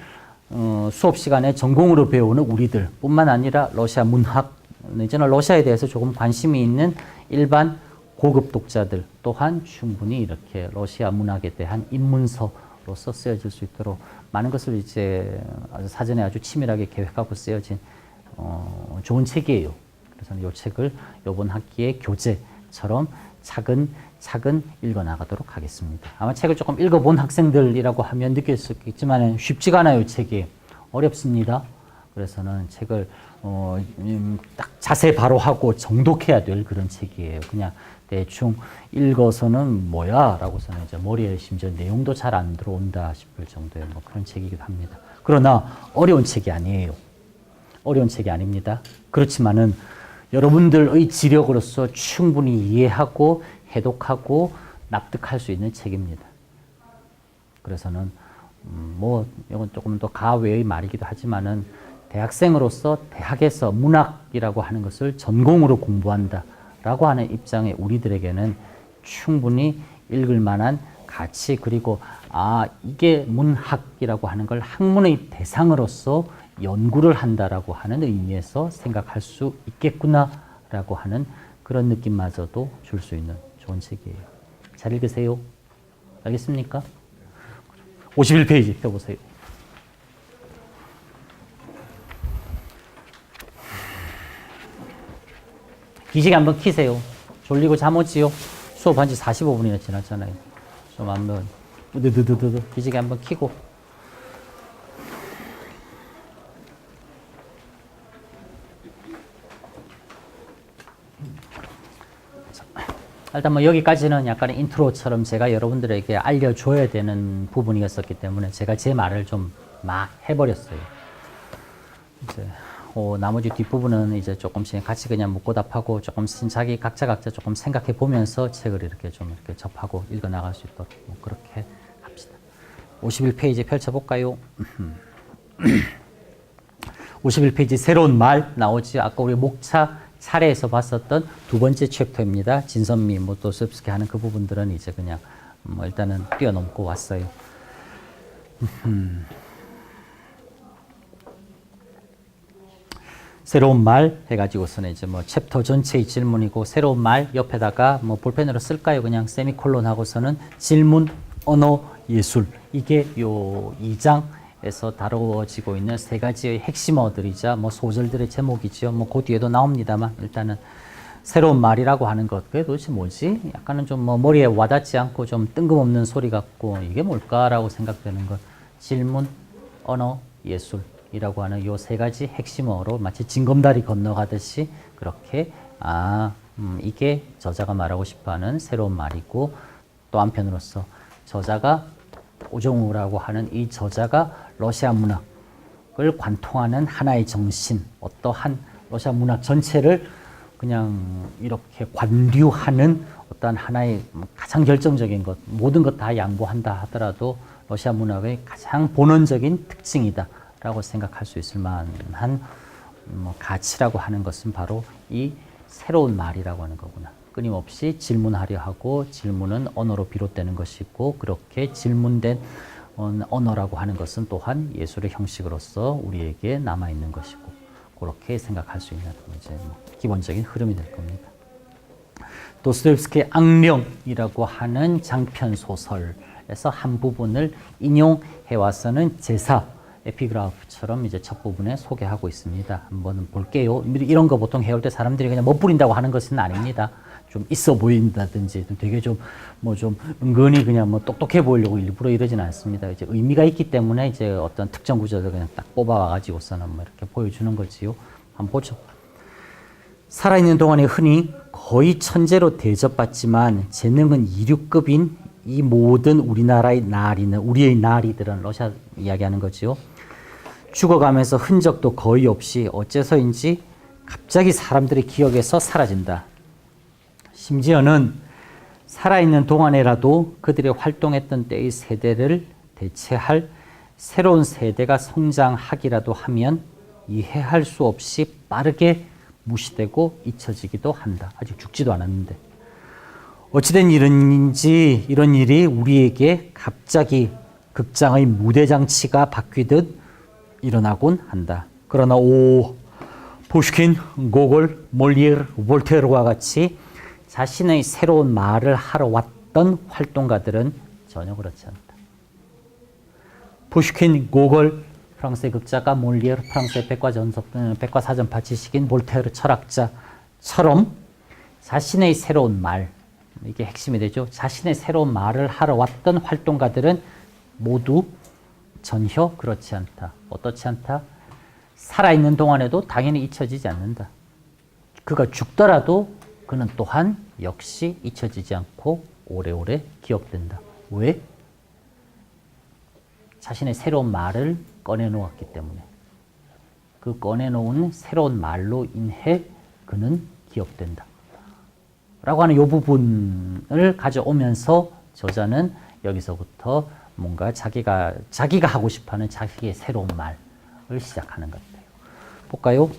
A: 수업 시간에 전공으로 배우는 우리들 뿐만 아니라 러시아 문학 내지는 러시아에 대해서 조금 관심이 있는 일반 고급 독자들 또한 충분히 이렇게 러시아 문학에 대한 입문서로서 쓰여질 수 있도록 많은 것을 이제 사전에 아주 치밀하게 계획하고 쓰여진 좋은 책이에요. 그래서 이 책을 이번 학기의 교재처럼 차근차근 읽어나가도록 하겠습니다. 아마 책을 조금 읽어본 학생들이라고 하면 느낄 수 있겠지만 쉽지가 않아요. 책이 어렵습니다. 그래서는 책을 딱 자세 바로 하고 정독해야 될 그런 책이에요. 그냥 대충 읽어서는 뭐야? 라고서는 이제 머리에 심지어 내용도 잘 안 들어온다 싶을 정도의 뭐 그런 책이기도 합니다. 그러나 어려운 책이 아니에요. 어려운 책이 아닙니다. 그렇지만은 여러분들의 지력으로서 충분히 이해하고 해독하고 납득할 수 있는 책입니다. 그래서는 뭐 이건 조금 더 가외의 말이기도 하지만은 대학생으로서 대학에서 문학이라고 하는 것을 전공으로 공부한다라고 하는 입장의 우리들에게는 충분히 읽을 만한 가치 그리고 이게 문학이라고 하는 걸 학문의 대상으로서 연구를 한다라고 하는 의미에서 생각할 수 있겠구나라고 하는 그런 느낌마저도 줄 수 있는 좋은 책이에요. 잘 읽으세요. 알겠습니까? 51페이지 펴보세요. 기시계 한번 키세요. 졸리고 잠 오지요? 수업한 지 45분이나 지났잖아요. 좀 한번 기시계 한번 키고 일단 뭐 여기까지는 약간 인트로처럼 제가 여러분들에게 알려줘야 되는 부분이었었기 때문에 제가 제 말을 좀 막 해버렸어요. 이제 나머지 뒷부분은 이제 조금씩 같이 그냥 묻고 답하고 조금씩 각자 조금 생각해 보면서 책을 이렇게 좀 이렇게 접하고 읽어 나갈 수 있도록 뭐 그렇게 합시다. 51페이지 펼쳐볼까요? 51페이지 새로운 말 나오지. 아까 우리 목차 차례에서 봤었던 두 번째 챕터입니다. 진선미, 도스토옙스키 하는 그 부분들은 이제 그냥 뭐 일단은 뛰어넘고 왔어요. 새로운 말 해가지고서는 이제 뭐 챕터 전체의 질문이고 새로운 말 옆에다가 뭐 볼펜으로 쓸까요? 그냥 세미콜론 하고서는 질문, 언어, 예술. 이게 요 2장에서 다루어지고 있는 세 가지의 핵심어들이자 뭐 소절들의 제목이죠. 뭐 그 뒤에도 나옵니다만 일단은 새로운 말이라고 하는 것. 그게 도대체 뭐지? 약간은 좀 뭐 머리에 와닿지 않고 좀 뜬금없는 소리 같고 이게 뭘까라고 생각되는 것. 질문, 언어, 예술. 이라고 하는 요 세 가지 핵심어로 마치 징검다리 건너가듯이 그렇게 이게 저자가 말하고 싶어하는 새로운 말이고 또 한편으로서 저자가 오정우라고 하는 이 저자가 러시아 문학을 관통하는 하나의 정신 어떠한 러시아 문학 전체를 그냥 이렇게 관류하는 어떠한 하나의 가장 결정적인 것 모든 것 다 양보한다 하더라도 러시아 문학의 가장 본원적인 특징이다 라고 생각할 수 있을 만한 가치라고 하는 것은 바로 이 새로운 말이라고 하는 거구나. 끊임없이 질문하려 하고 질문은 언어로 비롯되는 것이고 그렇게 질문된 언어라고 하는 것은 또한 예술의 형식으로서 우리에게 남아있는 것이고 그렇게 생각할 수 있는 이제 기본적인 흐름이 될 겁니다. 도스토옙스키의 악령이라고 하는 장편 소설에서 한 부분을 인용해와서는 제사 에피그라프처럼 이제 첫 부분에 소개하고 있습니다. 한번 볼게요. 이런 거 보통 해올 때 사람들이 그냥 멋부린다고 하는 것은 아닙니다. 좀 있어 보인다든지 되게 좀 은근히 그냥 뭐 똑똑해 보이려고 일부러 이러지는 않습니다. 이제 의미가 있기 때문에 이제 어떤 특정 구절을 그냥 딱 뽑아와가지고서는 뭐 이렇게 보여주는 거지요. 한번 보죠. 살아있는 동안에 흔히 거의 천재로 대접받지만 재능은 이류급인 이 모든 우리나라의 나리는 우리의 나리들은 러시아 이야기하는 거지요. 죽어가면서 흔적도 거의 없이 어째서인지 갑자기 사람들의 기억에서 사라진다. 심지어는 살아있는 동안에라도 그들의 활동했던 때의 세대를 대체할 새로운 세대가 성장하기라도 하면 이해할 수 없이 빠르게 무시되고 잊혀지기도 한다. 아직 죽지도 않았는데. 어찌된 일인지 이런 일이 우리에게 갑자기 극장의 무대장치가 바뀌듯 일어나곤 한다. 그러나 푸시킨, 고골, 몰리에르, 볼테르와 같이 자신의 새로운 말을 하러 왔던 활동가들은 전혀 그렇지 않다. 푸시킨, 고골, 프랑스의 극작가 몰리에르, 프랑스의 백과사전 파치식인 볼테르 철학자처럼 자신의 새로운 말, 이게 핵심이 되죠. 자신의 새로운 말을 하러 왔던 활동가들은 모두 전혀 그렇지 않다. 어떻지 않다? 살아있는 동안에도 당연히 잊혀지지 않는다. 그가 죽더라도 그는 또한 역시 잊혀지지 않고 오래오래 기억된다. 왜? 자신의 새로운 말을 꺼내놓았기 때문에. 그 꺼내놓은 새로운 말로 인해 그는 기억된다. 라고 하는 이 부분을 가져오면서 저자는 여기서부터 뭔가 자기가 하고 싶어하는 자기의 새로운 말을 시작하는 것 같아요. 볼까요?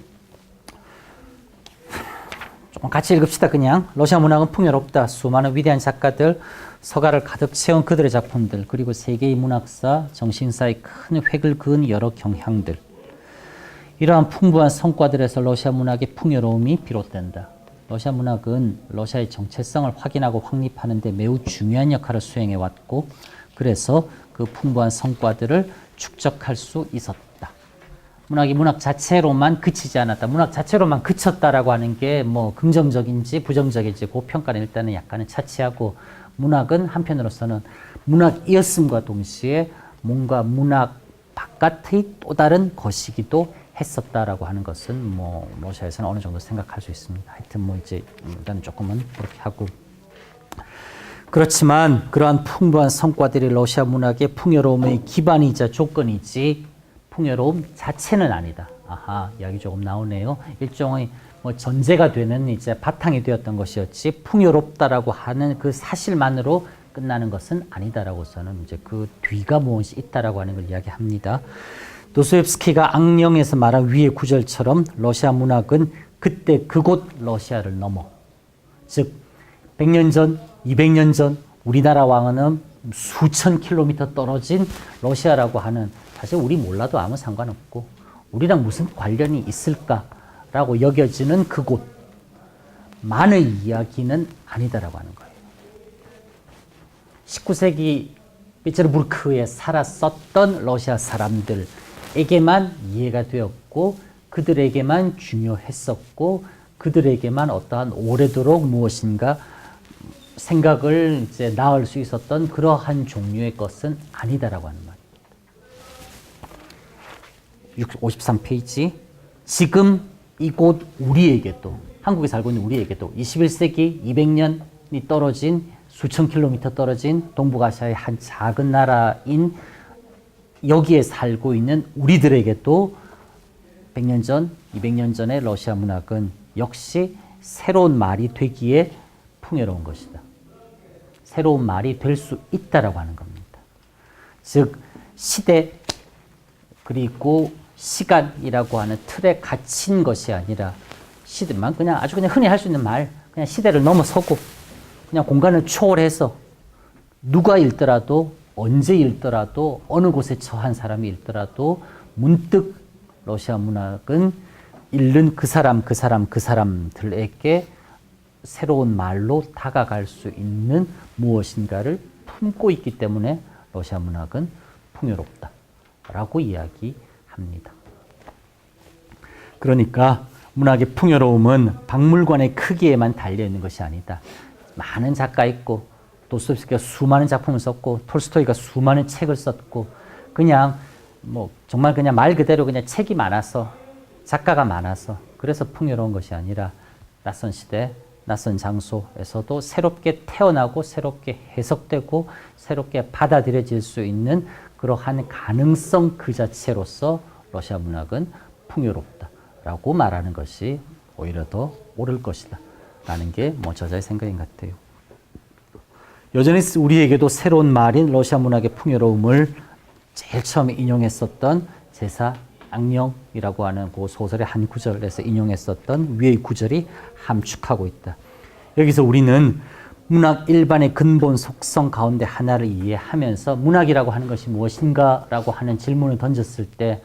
A: 조금 같이 읽읍시다. 그냥. 러시아 문학은 풍요롭다. 수많은 위대한 작가들, 서가를 가득 채운 그들의 작품들, 그리고 세계의 문학사, 정신사의 큰 획을 그은 여러 경향들. 이러한 풍부한 성과들에서 러시아 문학의 풍요로움이 비롯된다. 러시아 문학은 러시아의 정체성을 확인하고 확립하는 데 매우 중요한 역할을 수행해 왔고, 그래서 그 풍부한 성과들을 축적할 수 있었다. 문학이 문학 자체로만 그치지 않았다. 문학 자체로만 그쳤다라고 하는 게 뭐 긍정적인지 부정적인지 그 평가는 일단은 약간은 차치하고, 문학은 한편으로서는 문학이었음과 동시에 뭔가 문학 바깥의 또 다른 것이기도 했었다라고 하는 것은 뭐 러시아에서는 어느 정도 생각할 수 있습니다. 하여튼 뭐 이제 일단 조금은 그렇게 하고, 그렇지만 그러한 풍부한 성과들이 러시아 문학의 풍요로움의 기반이자 조건이지 풍요로움 자체는 아니다. 아하, 이야기 조금 나오네요. 일종의 뭐 전제가 되는 이제 바탕이 되었던 것이었지 풍요롭다라고 하는 그 사실만으로 끝나는 것은 아니다라고 저는 이제 그 뒤가 무엇이 있다라고 하는 걸 이야기합니다. 도스토옙스키가 악령에서 말한 위의 구절처럼 러시아 문학은 그때 그곳 러시아를 넘어, 즉 100년 전, 200년 전 우리나라와는 수천 킬로미터 떨어진 러시아라고 하는, 사실 우리 몰라도 아무 상관없고 우리랑 무슨 관련이 있을까라고 여겨지는 그곳만의 이야기는 아니다라고 하는 거예요. 19세기 피츠부르크에 살았었던 러시아 사람들에게만 이해가 되었고, 그들에게만 중요했었고, 그들에게만 어떠한 오래도록 무엇인가 생각을 이제 낳을 수 있었던 그러한 종류의 것은 아니다라고 하는 말입니다. 53페이지. 지금 이곳 우리에게도, 한국에 살고 있는 우리에게도 21세기 200년이 떨어진, 수천 킬로미터 떨어진 동북아시아의 한 작은 나라인 여기에 살고 있는 우리들에게도 100년 전, 200년 전의 러시아 문학은 역시 새로운 말이 되기에 풍요로운 것이다. 새로운 말이 될 수 있다라고 하는 겁니다. 즉 시대 그리고 시간이라고 하는 틀에 갇힌 것이 아니라, 시대만 그냥 아주 그냥 흔히 할 수 있는 말, 그냥 시대를 넘어서고 그냥 공간을 초월해서 누가 읽더라도, 언제 읽더라도, 어느 곳에 처한 사람이 읽더라도 문득 러시아 문학은 읽는 그 사람들에게 새로운 말로 다가갈 수 있는 무엇인가를 품고 있기 때문에 러시아 문학은 풍요롭다라고 이야기합니다. 그러니까 문학의 풍요로움은 박물관의 크기에만 달려있는 것이 아니다. 많은 작가 있고, 도스토옙스키가 수많은 작품을 썼고, 톨스토이가 수많은 책을 썼고, 그냥 뭐 정말 그냥 말 그대로 그냥 책이 많아서, 작가가 많아서 그래서 풍요로운 것이 아니라 낯선 시대, 낯선 장소에서도 새롭게 태어나고 새롭게 해석되고 새롭게 받아들여질 수 있는 그러한 가능성 그 자체로서 러시아 문학은 풍요롭다라고 말하는 것이 오히려 더 옳을 것이다 라는 게 뭐 저자의 생각인 것 같아요. 여전히 우리에게도 새로운 말인 러시아 문학의 풍요로움을 제일 처음에 인용했었던 제사 악령이라고 하는 그 소설의 한 구절에서 인용했었던 위의 구절이 함축하고 있다. 여기서 우리는 문학 일반의 근본 속성 가운데 하나를 이해하면서 문학이라고 하는 것이 무엇인가라고 하는 질문을 던졌을 때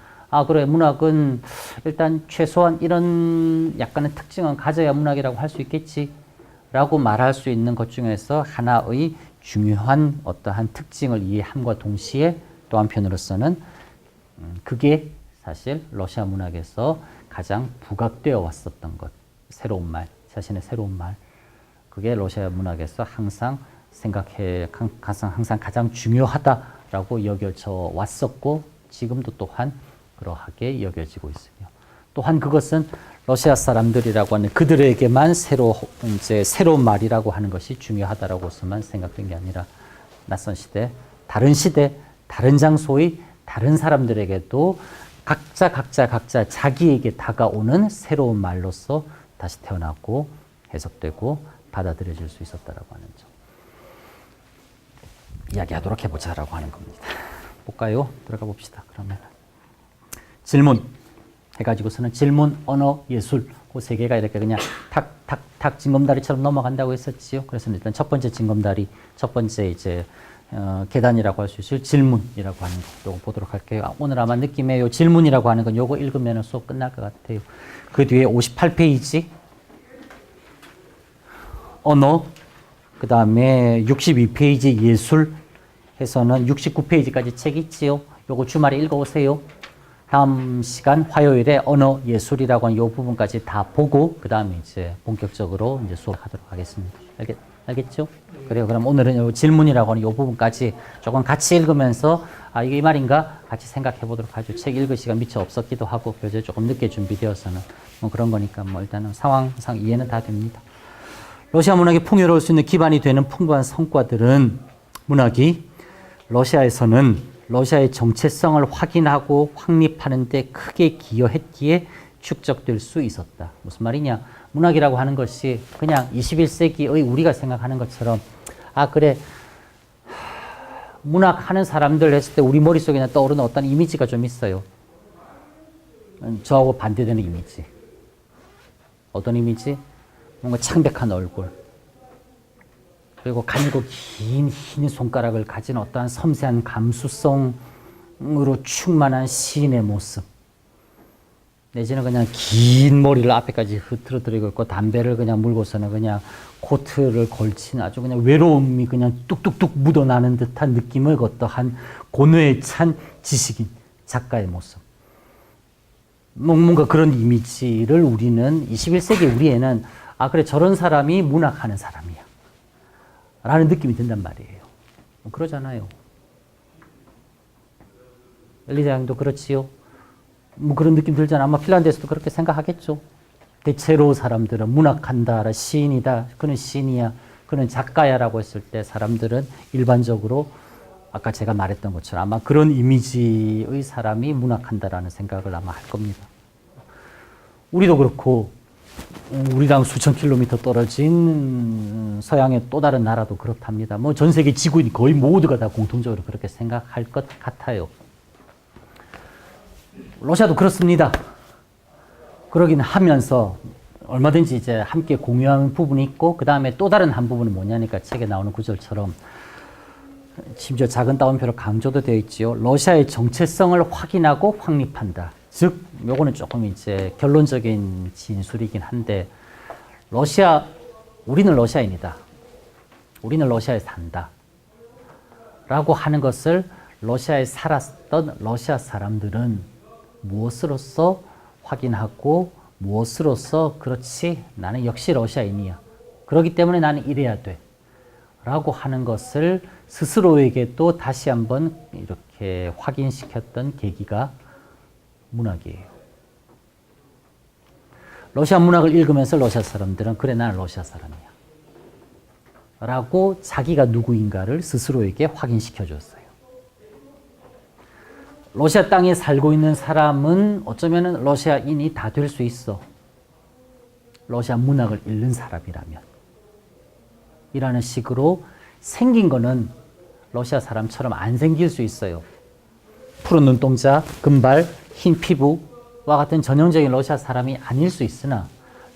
A: 그래, 문학은 일단 최소한 이런 약간의 특징은 가져야 문학이라고 할 수 있겠지 라고 말할 수 있는 것 중에서 하나의 중요한 어떠한 특징을 이해함과 동시에 또 한편으로서는 그게 사실 러시아 문학에서 가장 부각되어 왔었던 것, 새로운 말, 자신의 새로운 말, 그게 러시아 문학에서 항상 항상 가장 중요하다라고 여겨져 왔었고 지금도 또한 그러하게 여겨지고 있으며 또한 그것은 러시아 사람들이라고 하는 그들에게만 새로운 말이라고 하는 것이 중요하다라고서만 생각된 게 아니라 낯선 시대, 다른 장소의 다른 사람들에게도 각자 자기에게 다가오는 새로운 말로서 다시 태어나고 해석되고 받아들여질 수 있었다라고 하는 점. 이야기하도록 해보자라고 하는 겁니다. 볼까요? 들어가 봅시다. 그러면 질문 해가지고서는 질문, 언어, 예술 그 세 개가 이렇게 그냥 탁탁탁 징검다리처럼 넘어간다고 했었지요. 그래서 일단 첫 번째 징검다리, 첫 번째 이제 계단이라고 할 수 있을 질문이라고 하는 거 보도록 할게요. 오늘 아마 느낌에 요 질문이라고 하는 건 요거 읽으면 수업 끝날 것 같아요. 그 뒤에 58페이지 언어, 그 다음에 62페이지 예술 해서는 69페이지까지 책 있지요. 요거 주말에 읽어오세요. 다음 시간 화요일에 언어 예술이라고 하는 요 부분까지 다 보고 그 다음에 이제 본격적으로 이제 수업하도록 하겠습니다. 알겠죠? 그래요. 그럼 오늘은 요 질문이라고 하는 요 부분까지 조금 같이 읽으면서 이게 이 말인가 같이 생각해 보도록 하죠. 책 읽을 시간 미처 없었기도 하고 교재 조금 늦게 준비되어서는 뭐 그런 거니까 뭐 일단은 상황상 이해는 다 됩니다. 러시아 문학이 풍요로울 수 있는 기반이 되는 풍부한 성과들은 문학이 러시아에서는 러시아의 정체성을 확인하고 확립하는 데 크게 기여했기에 축적될 수 있었다. 무슨 말이냐? 문학이라고 하는 것이 그냥 21세기의 우리가 생각하는 것처럼 그래 문학하는 사람들 했을 때 우리 머릿속에 떠오르는 어떤 이미지가 좀 있어요. 저하고 반대되는 이미지. 어떤 이미지? 뭔가 창백한 얼굴. 그리고 가늘고 긴 흰 손가락을 가진 어떠한 섬세한 감수성으로 충만한 시인의 모습. 내지는 그냥 긴 머리를 앞에까지 흐트러뜨리고 있고 담배를 그냥 물고서는 그냥 코트를 걸친 아주 그냥 외로움이 그냥 뚝뚝뚝 묻어나는 듯한 느낌의 어떠한 고뇌에 찬 지식인 작가의 모습. 뭔가 그런 이미지를 우리는 21세기 우리에는 그래 저런 사람이 문학하는 사람이야 라는 느낌이 든단 말이에요. 뭐 그러잖아요. 엘리자 양도 그렇지요. 뭐 그런 느낌 들잖아. 아마 핀란드에서도 그렇게 생각하겠죠. 대체로 사람들은 문학한다, 시인이다, 그는 시인이야, 그는 작가야라고 했을 때 사람들은 일반적으로 아까 제가 말했던 것처럼 아마 그런 이미지의 사람이 문학한다라는 생각을 아마 할 겁니다. 우리도 그렇고 우리랑 수천 킬로미터 떨어진 서양의 또 다른 나라도 그렇답니다. 뭐 전 세계 지구인 거의 모두가 다 공통적으로 그렇게 생각할 것 같아요. 러시아도 그렇습니다. 그러긴 하면서 얼마든지 이제 함께 공유하는 부분이 있고 그 다음에 또 다른 한 부분은 뭐냐니까 책에 나오는 구절처럼 심지어 작은 따옴표로 강조도 되어 있지요. 러시아의 정체성을 확인하고 확립한다. 즉, 요거는 조금 이제 결론적인 진술이긴 한데, 우리는 러시아인이다. 우리는 러시아에 산다. 라고 하는 것을 러시아에 살았던 러시아 사람들은 무엇으로서 확인하고 무엇으로서 그렇지, 나는 역시 러시아인이야. 그렇기 때문에 나는 이래야 돼. 라고 하는 것을 스스로에게 또 다시 한번 이렇게 확인시켰던 계기가 문학이에요. 러시아 문학을 읽으면서 러시아 사람들은 그래 나는 러시아 사람이야 라고 자기가 누구인가를 스스로에게 확인시켜 줬어요. 러시아 땅에 살고 있는 사람은 어쩌면 러시아인이 다 될 수 있어. 러시아 문학을 읽는 사람이라면. 이라는 식으로 생긴 거는 러시아 사람처럼 안 생길 수 있어요. 푸른 눈동자, 금발, 흰 피부와 같은 전형적인 러시아 사람이 아닐 수 있으나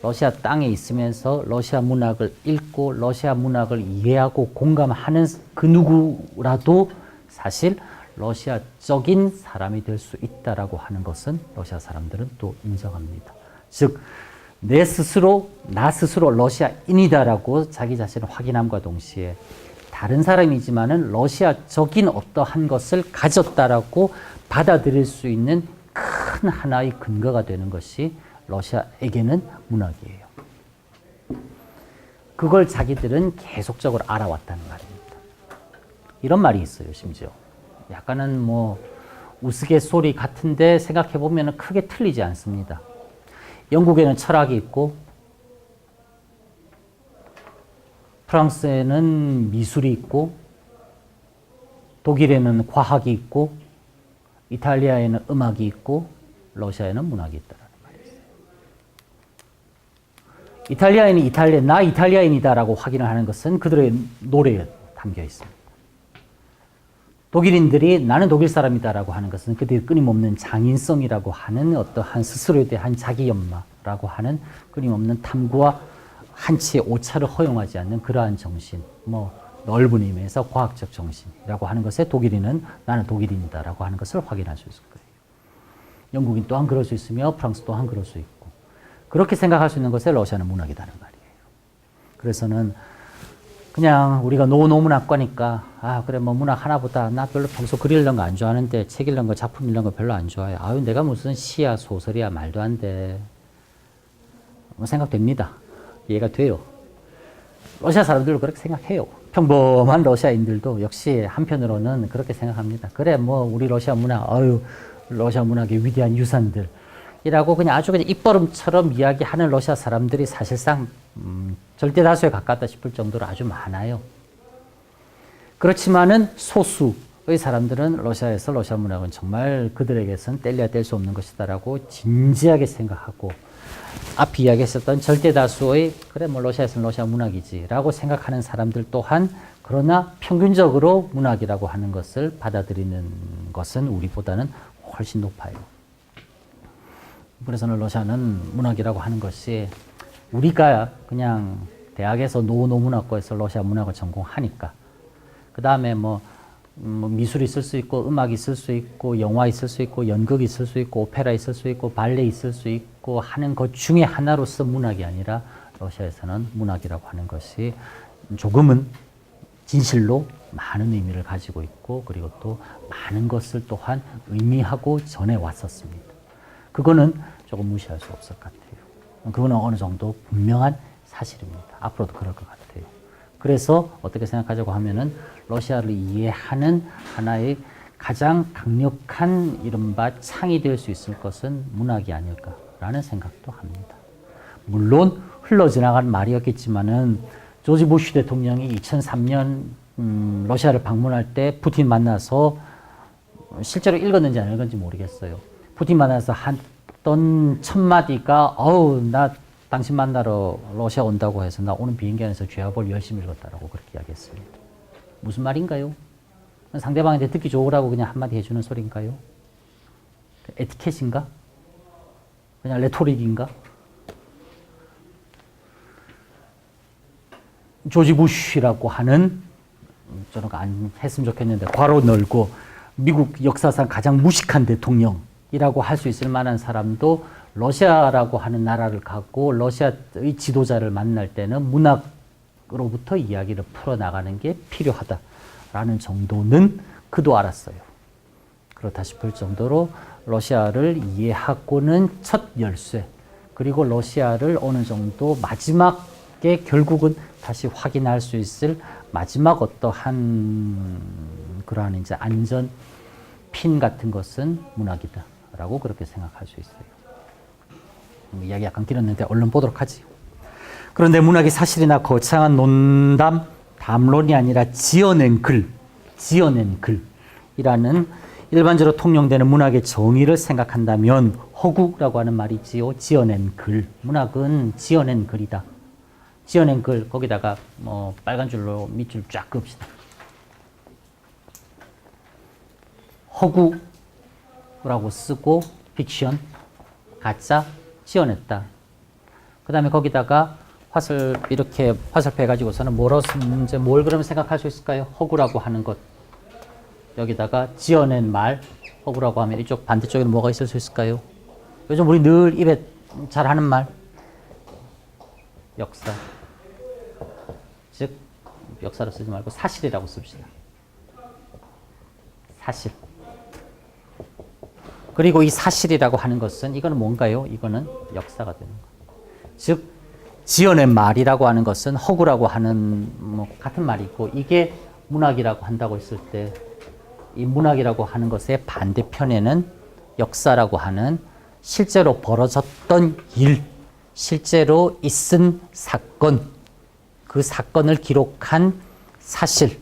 A: 러시아 땅에 있으면서 러시아 문학을 읽고 러시아 문학을 이해하고 공감하는 그 누구라도 사실 러시아적인 사람이 될 수 있다라고 하는 것은 러시아 사람들은 또 인정합니다. 즉, 나 스스로 러시아인이다라고 자기 자신을 확인함과 동시에 다른 사람이지만은 러시아적인 어떠한 것을 가졌다라고 받아들일 수 있는 큰 하나의 근거가 되는 것이 러시아에게는 문학이에요. 그걸 자기들은 계속적으로 알아왔다는 말입니다. 이런 말이 있어요, 심지어. 약간은 뭐 우스갯소리 같은데 생각해 보면 크게 틀리지 않습니다. 영국에는 철학이 있고 프랑스에는 미술이 있고 독일에는 과학이 있고 이탈리아에는 음악이 있고 러시아에는 문학이 있다라는 말이 있어요. 나 이탈리아인이다라고 확인을 하는 것은 그들의 노래에 담겨 있습니다. 독일인들이 나는 독일 사람이다라고 하는 것은 그들의 끊임없는 장인성이라고 하는 어떠한 스스로에 대한 자기연마라고 하는 끊임없는 탐구와 한치의 오차를 허용하지 않는 그러한 정신, 넓은 의미에서 과학적 정신이라고 하는 것에 독일인은 나는 독일인이다라고 하는 것을 확인할 수 있을 거예요. 영국인 또한 그럴 수 있으며 프랑스 또한 그럴 수 있고 그렇게 생각할 수 있는 것에 러시아는 문학이라는 말이에요. 그래서는 그냥 우리가 노문학과니까 그래 뭐 문학 하나보다 나 별로 평소 글 읽는 거 안 좋아하는데 책 읽는 거 작품 읽는 거 별로 안 좋아해. 내가 무슨 시야 소설이야 말도 안 돼. 생각됩니다. 이해가 돼요. 러시아 사람들도 그렇게 생각해요. 평범한 러시아인들도 역시 한편으로는 그렇게 생각합니다. 그래 뭐 우리 러시아 문학 러시아 문학의 위대한 유산들이라고 그냥 아주 그냥 입버릇처럼 이야기하는 러시아 사람들이 사실상 절대 다수에 가깝다 싶을 정도로 아주 많아요. 그렇지만은 소수의 사람들은 러시아에서 러시아 문학은 정말 그들에게선 뗄래야 뗄 수 없는 것이다라고 진지하게 생각하고 앞 이야기했었던 절대 다수의 그래 뭐 러시아에서는 러시아 문학이지라고 생각하는 사람들 또한 그러나 평균적으로 문학이라고 하는 것을 받아들이는 것은 우리보다는 훨씬 높아요. 그래서는 러시아는 문학이라고 하는 것이 우리가 그냥 대학에서 노문학과에서 러시아 문학을 전공하니까 그 다음에 뭐 미술이 있을 수 있고 음악이 있을 수 있고 영화 있을 수 있고 연극이 있을 수 있고 오페라 있을 수 있고 발레 있을 수 있고 하는 것 중에 하나로서 문학이 아니라 러시아에서는 문학이라고 하는 것이 조금은 진실로 많은 의미를 가지고 있고 그리고 또 많은 것을 또한 의미하고 전해왔었습니다. 그거는 조금 무시할 수 없을 것 같아요. 그거는 어느 정도 분명한 사실입니다. 앞으로도 그럴 것 같아요. 그래서 어떻게 생각하자고 하면은 러시아를 이해하는 하나의 가장 강력한 이른바 창이 될 수 있을 것은 문학이 아닐까라는 생각도 합니다. 물론 흘러지나간 말이었겠지만은 조지 부시 대통령이 2003년 러시아를 방문할 때 푸틴 만나서 실제로 읽었는지 안 읽었는지 모르겠어요. 푸틴 만나서 했던 첫 마디가 나 당신 만나러 러시아 온다고 해서 나 오는 비행기 안에서 죄와벌 열심히 읽었다라고 그렇게 이야기했습니다. 무슨 말인가요? 상대방한테 듣기 좋으라고 그냥 한마디 해주는 소리인가요? 에티켓인가? 그냥 레토릭인가? 조지 부시라고 하는 저는 안 했으면 좋겠는데 괄호 넓고 미국 역사상 가장 무식한 대통령이라고 할 수 있을 만한 사람도 러시아라고 하는 나라를 갖고 러시아의 지도자를 만날 때는 문학으로부터 이야기를 풀어나가는 게 필요하다라는 정도는 그도 알았어요. 그렇다 싶을 정도로 러시아를 이해하고는 첫 열쇠, 그리고 러시아를 어느 정도 마지막에 결국은 다시 확인할 수 있을 마지막 어떠한 그러한 이제 안전 핀 같은 것은 문학이다라고 그렇게 생각할 수 있어요. 이야기 약간 길었는데 얼른 보도록 하지요. 그런데 문학이 사실이나 거창한 논담, 담론이 아니라 지어낸 글이라는 일반적으로 통용되는 문학의 정의를 생각한다면 허구라고 하는 말이 있지요. 지어낸 글. 문학은 지어낸 글이다. 지어낸 글, 거기다가 뭐 빨간 줄로 밑줄 쫙 그읍시다. 허구라고 쓰고 픽션, 가짜, 지어냈다. 그 다음에 거기다가 이렇게 화살표 해가지고서는 이제 뭘 그러면 생각할 수 있을까요? 허구라고 하는 것. 여기다가 지어낸 말, 허구라고 하면 이쪽 반대쪽에는 뭐가 있을 수 있을까요? 요즘 우리 늘 입에 잘 하는 말. 역사. 즉, 역사로 쓰지 말고 사실이라고 씁시다. 사실. 그리고 이 사실이라고 하는 것은 이거는 뭔가요? 이거는 역사가 되는 거예요. 즉, 지어낸 말이라고 하는 것은 허구라고 하는 같은 말이고 이게 문학이라고 한다고 했을 때 이 문학이라고 하는 것의 반대편에는 역사라고 하는 실제로 벌어졌던 일, 실제로 있은 사건, 그 사건을 기록한 사실,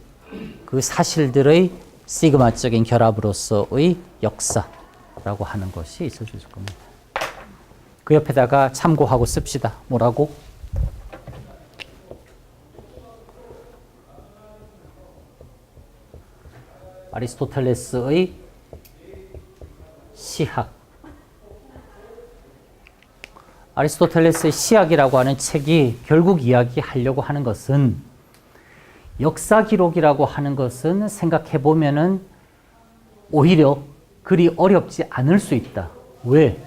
A: 그 사실들의 시그마적인 결합으로서의 역사라고 하는 것이 있을 수 있을 겁니다. 그 옆에다가 참고하고 씁시다. 뭐라고? 아리스토텔레스의 시학. 아리스토텔레스의 시학이라고 하는 책이 결국 이야기하려고 하는 것은 역사 기록이라고 하는 것은 생각해 보면은 오히려 그리 어렵지 않을 수 있다. 왜?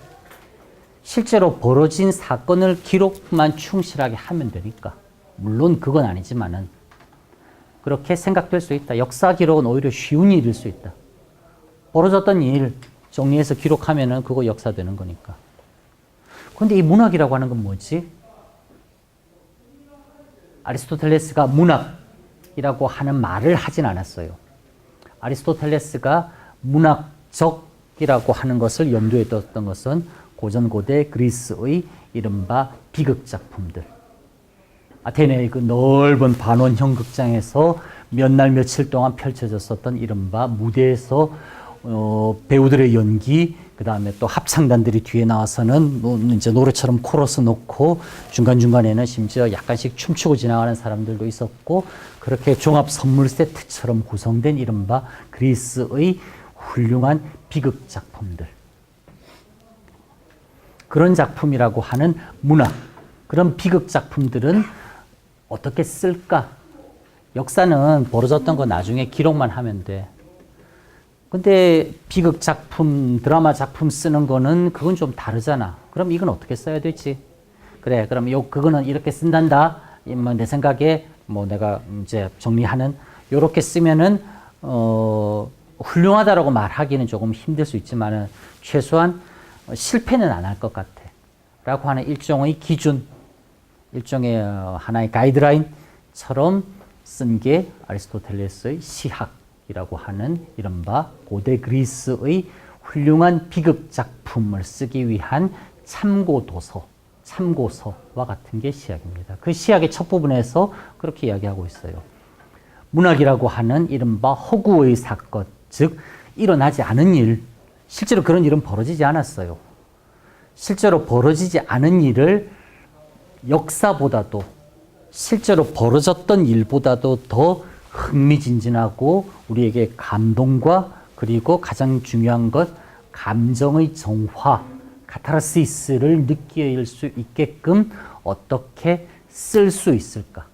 A: 실제로 벌어진 사건을 기록만 충실하게 하면 되니까. 물론 그건 아니지만은 그렇게 생각될 수 있다. 역사 기록은 오히려 쉬운 일일 수 있다. 벌어졌던 일 정리해서 기록하면은 그거 역사 되는 거니까. 그런데 이 문학이라고 하는 건 뭐지? 아리스토텔레스가 문학이라고 하는 말을 하진 않았어요. 아리스토텔레스가 문학적이라고 하는 것을 염두에 뒀던 것은 고전 고대 그리스의 이른바 비극작품들. 아테네의 그 넓은 반원형 극장에서 몇 날 며칠 동안 펼쳐졌었던 이른바 무대에서 배우들의 연기, 그 다음에 또 합창단들이 뒤에 나와서는 이제 노래처럼 코러스 놓고 중간중간에는 심지어 약간씩 춤추고 지나가는 사람들도 있었고 그렇게 종합 선물 세트처럼 구성된 이른바 그리스의 훌륭한 비극 작품들. 그런 작품이라고 하는 문학, 그런 비극 작품들은 어떻게 쓸까? 역사는 벌어졌던 거 나중에 기록만 하면 돼. 근데 비극 작품, 드라마 작품 쓰는 거는 그건 좀 다르잖아. 그럼 이건 어떻게 써야 되지? 그래, 그럼 그거는 이렇게 쓴단다. 내 생각에 내가 이제 정리하는 요렇게 쓰면은 훌륭하다라고 말하기는 조금 힘들 수 있지만은 최소한 실패는 안 할 것 같아. 라고 하는 일종의 기준, 일종의 하나의 가이드라인처럼 쓴 게 아리스토텔레스의 시학이라고 하는 이른바 고대 그리스의 훌륭한 비극 작품을 쓰기 위한 참고도서, 참고서와 같은 게 시학입니다. 그 시학의 첫 부분에서 그렇게 이야기하고 있어요. 문학이라고 하는 이른바 허구의 사건, 즉 일어나지 않은 일, 실제로 그런 일은 벌어지지 않았어요. 실제로 벌어지지 않은 일을 역사보다도 실제로 벌어졌던 일보다도 더 흥미진진하고 우리에게 감동과 그리고 가장 중요한 것 감정의 정화, 카타르시스를 느낄 수 있게끔 어떻게 쓸 수 있을까?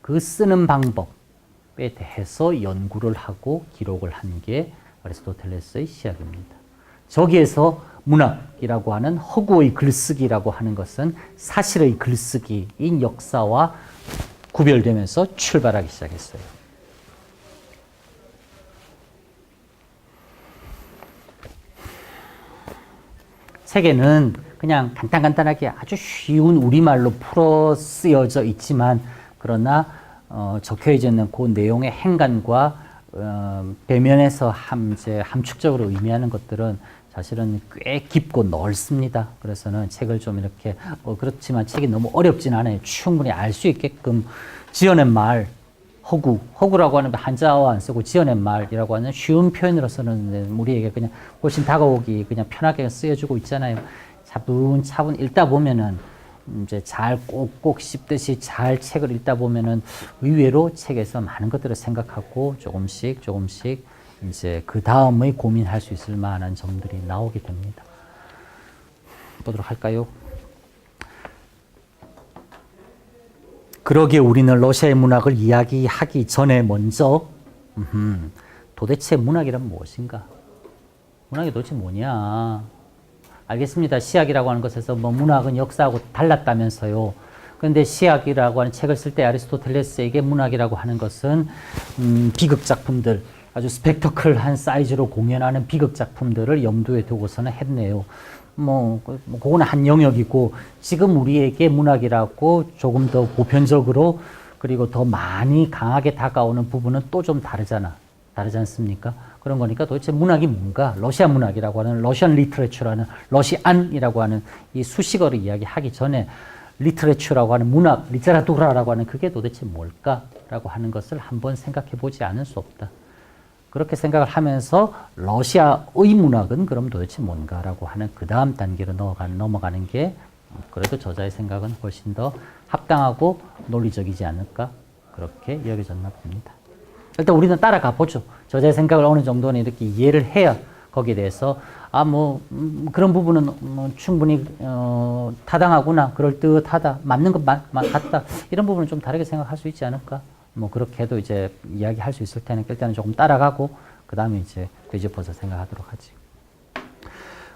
A: 그 쓰는 방법에 대해서 연구를 하고 기록을 한 게 아리스토텔레스의 시학입니다. 저기에서 문학이라고 하는 허구의 글쓰기라고 하는 것은 사실의 글쓰기인 역사와 구별되면서 출발하기 시작했어요. 책에는 그냥 간단하게 아주 쉬운 우리말로 풀어 쓰여져 있지만 그러나 적혀져 있는 그 내용의 행간과 배면에서 함축적으로 의미하는 것들은 사실은 꽤 깊고 넓습니다. 그래서는 책을 좀 이렇게 그렇지만 책이 너무 어렵진 않아요. 충분히 알 수 있게끔 지어낸 말, 허구라고 하는 한자어 안 쓰고 지어낸 말이라고 하는 쉬운 표현으로서는 우리에게 그냥 훨씬 다가오기 그냥 편하게 쓰여주고 있잖아요. 차분차분 읽다 보면은 이제 잘 꼭꼭 씹듯이 잘 책을 읽다 보면은 의외로 책에서 많은 것들을 생각하고 조금씩 이제 그 다음의 고민할 수 있을 만한 점들이 나오게 됩니다. 보도록 할까요? 그러기에 우리는 러시아의 문학을 이야기하기 전에 먼저 도대체 문학이란 무엇인가? 문학이 도대체 뭐냐? 알겠습니다. 시학이라고 하는 것에서 뭐 문학은 역사하고 달랐다면서요. 그런데 시학이라고 하는 책을 쓸 때 아리스토텔레스에게 문학이라고 하는 것은 비극 작품들, 아주 스펙터클한 사이즈로 공연하는 비극 작품들을 염두에 두고서는 했네요. 그거는 한 영역이고, 지금 우리에게 문학이라고 조금 더 보편적으로 그리고 더 많이 강하게 다가오는 부분은 또 좀 다르지 않습니까? 그런 거니까 도대체 문학이 뭔가, 러시아 문학이라고 하는, 러시안 리터레처라는, 러시안이라고 하는 이 수식어를 이야기하기 전에 리터레처라고 하는 문학, 리테라투라라고 하는 그게 도대체 뭘까라고 하는 것을 한번 생각해 보지 않을 수 없다. 그렇게 생각을 하면서 러시아의 문학은 그럼 도대체 뭔가라고 하는 그 다음 단계로 넘어가는 게 그래도 저자의 생각은 훨씬 더 합당하고 논리적이지 않을까 그렇게 여겨졌나 봅니다. 일단 우리는 따라가 보죠. 저자의 생각을 어느 정도는 이렇게 이해를 해야 거기에 대해서 그런 부분은 충분히 타당하구나, 그럴듯하다, 맞는 것 같다, 이런 부분은 좀 다르게 생각할 수 있지 않을까. 그렇게 해도 이제 이야기할 수 있을 테니까 일단은 조금 따라가고 그 다음에 이제 되짚어서 생각하도록 하지.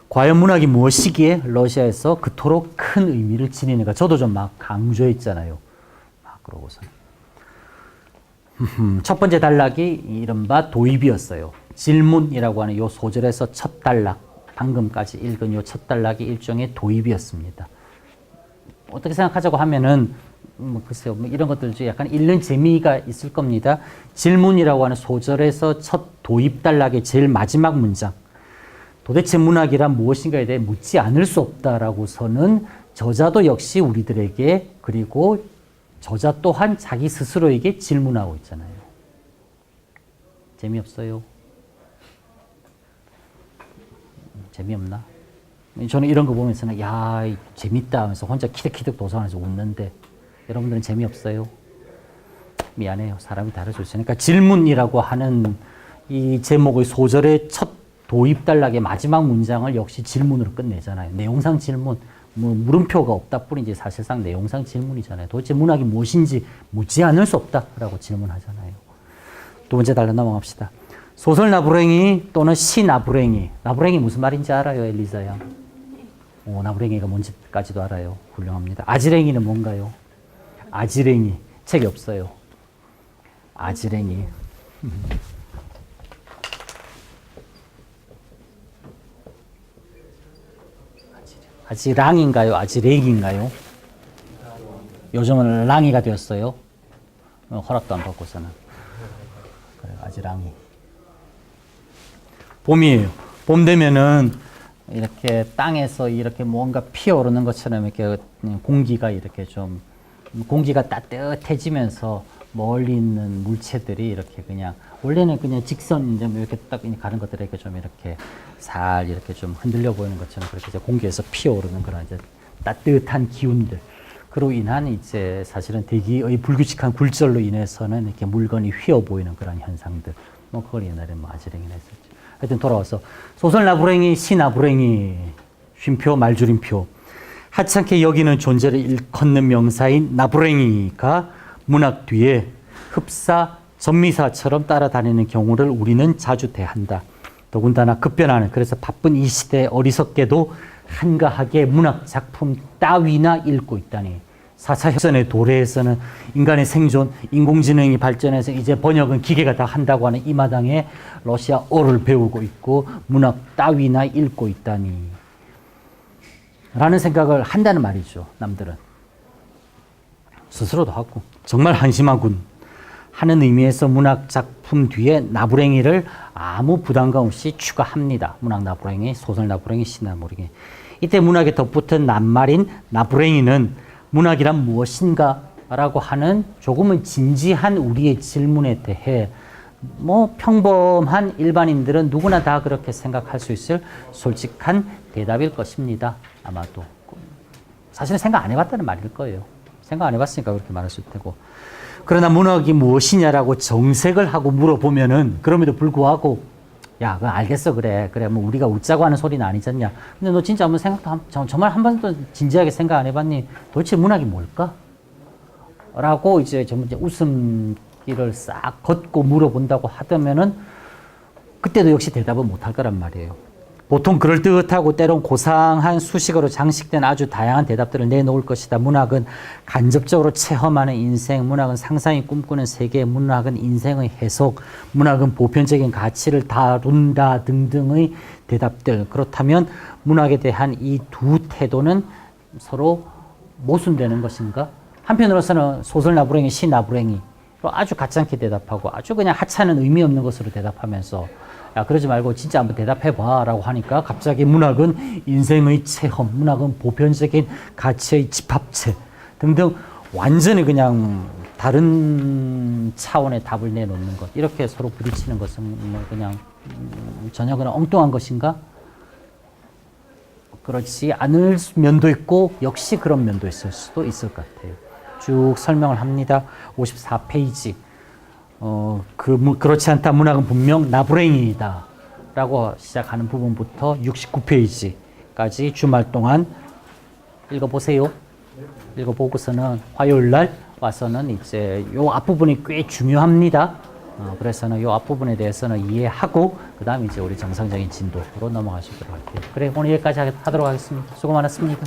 A: 과연 문학이 무엇이기에 러시아에서 그토록 큰 의미를 지니는가? 저도 좀 막 강조했잖아요. 그러고서는 첫 번째 단락이 이른바 도입이었어요. 질문이라고 하는 이 소절에서 첫 단락, 방금까지 읽은 이 첫 단락이 일종의 도입이었습니다. 어떻게 생각하자고 하면은 글쎄요, 이런 것들 중에 약간 읽는 재미가 있을 겁니다. 질문이라고 하는 소절에서 첫 도입 단락의 제일 마지막 문장, 도대체 문학이란 무엇인가에 대해 묻지 않을 수 없다라고서는 저자도 역시 우리들에게, 그리고 저자 또한 자기 스스로에게 질문하고 있잖아요. 재미없어요? 재미없나? 저는 이런 거 보면서는 야, 재밌다 하면서 혼자 키득키득 도서관에서 웃는데 여러분들은 재미없어요? 미안해요. 사람이 다를 수 있으니까 질문이라고 하는 이 제목의 소절의 첫 도입 단락의 마지막 문장을 역시 질문으로 끝내잖아요. 내용상 질문, 물음표가 없다 뿐이지 사실상 내용상 질문이잖아요. 도대체 문학이 무엇인지 묻지 않을 수 없다라고 질문하잖아요. 두 번째 단락 넘어갑시다. 소설 나부랭이 또는 시 나부랭이. 나부랭이 무슨 말인지 알아요, 엘리자야? 나부랭이가 뭔지까지도 알아요. 훌륭합니다. 아지랭이는 뭔가요? 아지랭이. 책이 없어요. 아지랭이. 아지랑인가요? 아지랭인가요? 요즘은 랑이가 되었어요. 허락도 안 받고서는. 그래, 아지랑이. 봄이에요. 봄 되면은 이렇게 땅에서 이렇게 뭔가 피어오르는 것처럼 이렇게 공기가 이렇게 좀, 공기가 따뜻해지면서 멀리 있는 물체들이 이렇게 그냥, 원래는 그냥 직선 이제 이렇게 딱 가는 것들에게 좀 이렇게 살 이렇게 좀 흔들려 보이는 것처럼 그렇게 이제 공기에서 피어오르는 그런 이제 따뜻한 기운들. 그로 인한 이제 사실은 대기의 불규칙한 굴절로 인해서는 이렇게 물건이 휘어 보이는 그런 현상들. 그걸 옛날에 아지랭이라 했었죠. 하여튼 돌아와서 소설 나부랭이, 시 나부랭이, 쉼표, 말줄임표. 하찮게 여기는 존재를 일컫는 명사인 나부랭이가 문학 뒤에 흡사, 전미사처럼 따라다니는 경우를 우리는 자주 대한다. 더군다나 급변하는, 그래서 바쁜 이 시대에 어리석게도 한가하게 문학 작품 따위나 읽고 있다니. 4차 혁신의 도래에서는 인간의 생존, 인공지능이 발전해서 이제 번역은 기계가 다 한다고 하는 이 마당에 러시아어를 배우고 있고 문학 따위나 읽고 있다니 라는 생각을 한다는 말이죠. 남들은 스스로도 하고 정말 한심하군 하는 의미에서 문학 작품 뒤에 나부랭이를 아무 부담감 없이 추가합니다. 문학 나부랭이, 소설 나부랭이, 시 나부랭이. 이때 문학에 덧붙은 낱말인 나부랭이는 문학이란 무엇인가 라고 하는 조금은 진지한 우리의 질문에 대해 평범한 일반인들은 누구나 다 그렇게 생각할 수 있을 솔직한 대답일 것입니다. 아마도. 사실은 생각 안 해봤다는 말일 거예요. 생각 안 해봤으니까 그렇게 말할 수 있고. 그러나 문학이 무엇이냐라고 정색을 하고 물어보면은 그럼에도 불구하고 야, 그거 알겠어, 그래. 그래, 뭐 우리가 웃자고 하는 소리는 아니잖냐. 근데 너 진짜 한번 정말 한 번도 진지하게 생각 안 해봤니? 도대체 문학이 뭘까? 라고 이제 전부 이제 웃음기를 싹 걷고 물어본다고 하다면은 그때도 역시 대답은 못할 거란 말이에요. 보통 그럴듯하고 때론 고상한 수식어로 장식된 아주 다양한 대답들을 내놓을 것이다. 문학은 간접적으로 체험하는 인생, 문학은 상상이 꿈꾸는 세계, 문학은 인생의 해석, 문학은 보편적인 가치를 다룬다 등등의 대답들. 그렇다면 문학에 대한 이 두 태도는 서로 모순되는 것인가? 한편으로서는 소설 나부랭이, 시 나부랭이 아주 가짜않게 대답하고 아주 그냥 하찮은 의미 없는 것으로 대답하면서 야, 그러지 말고 진짜 한번 대답해봐 라고 하니까 갑자기 문학은 인생의 체험, 문학은 보편적인 가치의 집합체 등등 완전히 그냥 다른 차원의 답을 내놓는 것. 이렇게 서로 부딪히는 것은 뭐 그냥 전혀 그냥 엉뚱한 것인가? 그렇지 않을 면도 있고 역시 그런 면도 있을 수도 있을 것 같아요. 쭉 설명을 합니다. 54페이지. 그렇지 않다. 문학은 분명 나부랭이다. 라고 시작하는 부분부터 69페이지까지 주말 동안 읽어보세요. 읽어보고서는 화요일 날 와서는 이제 요 앞부분이 꽤 중요합니다. 그래서는 요 앞부분에 대해서는 이해하고, 그 다음에 이제 우리 정상적인 진도로 넘어가시도록 할게요. 그래, 오늘 여기까지 하도록 하겠습니다. 수고 많았습니다.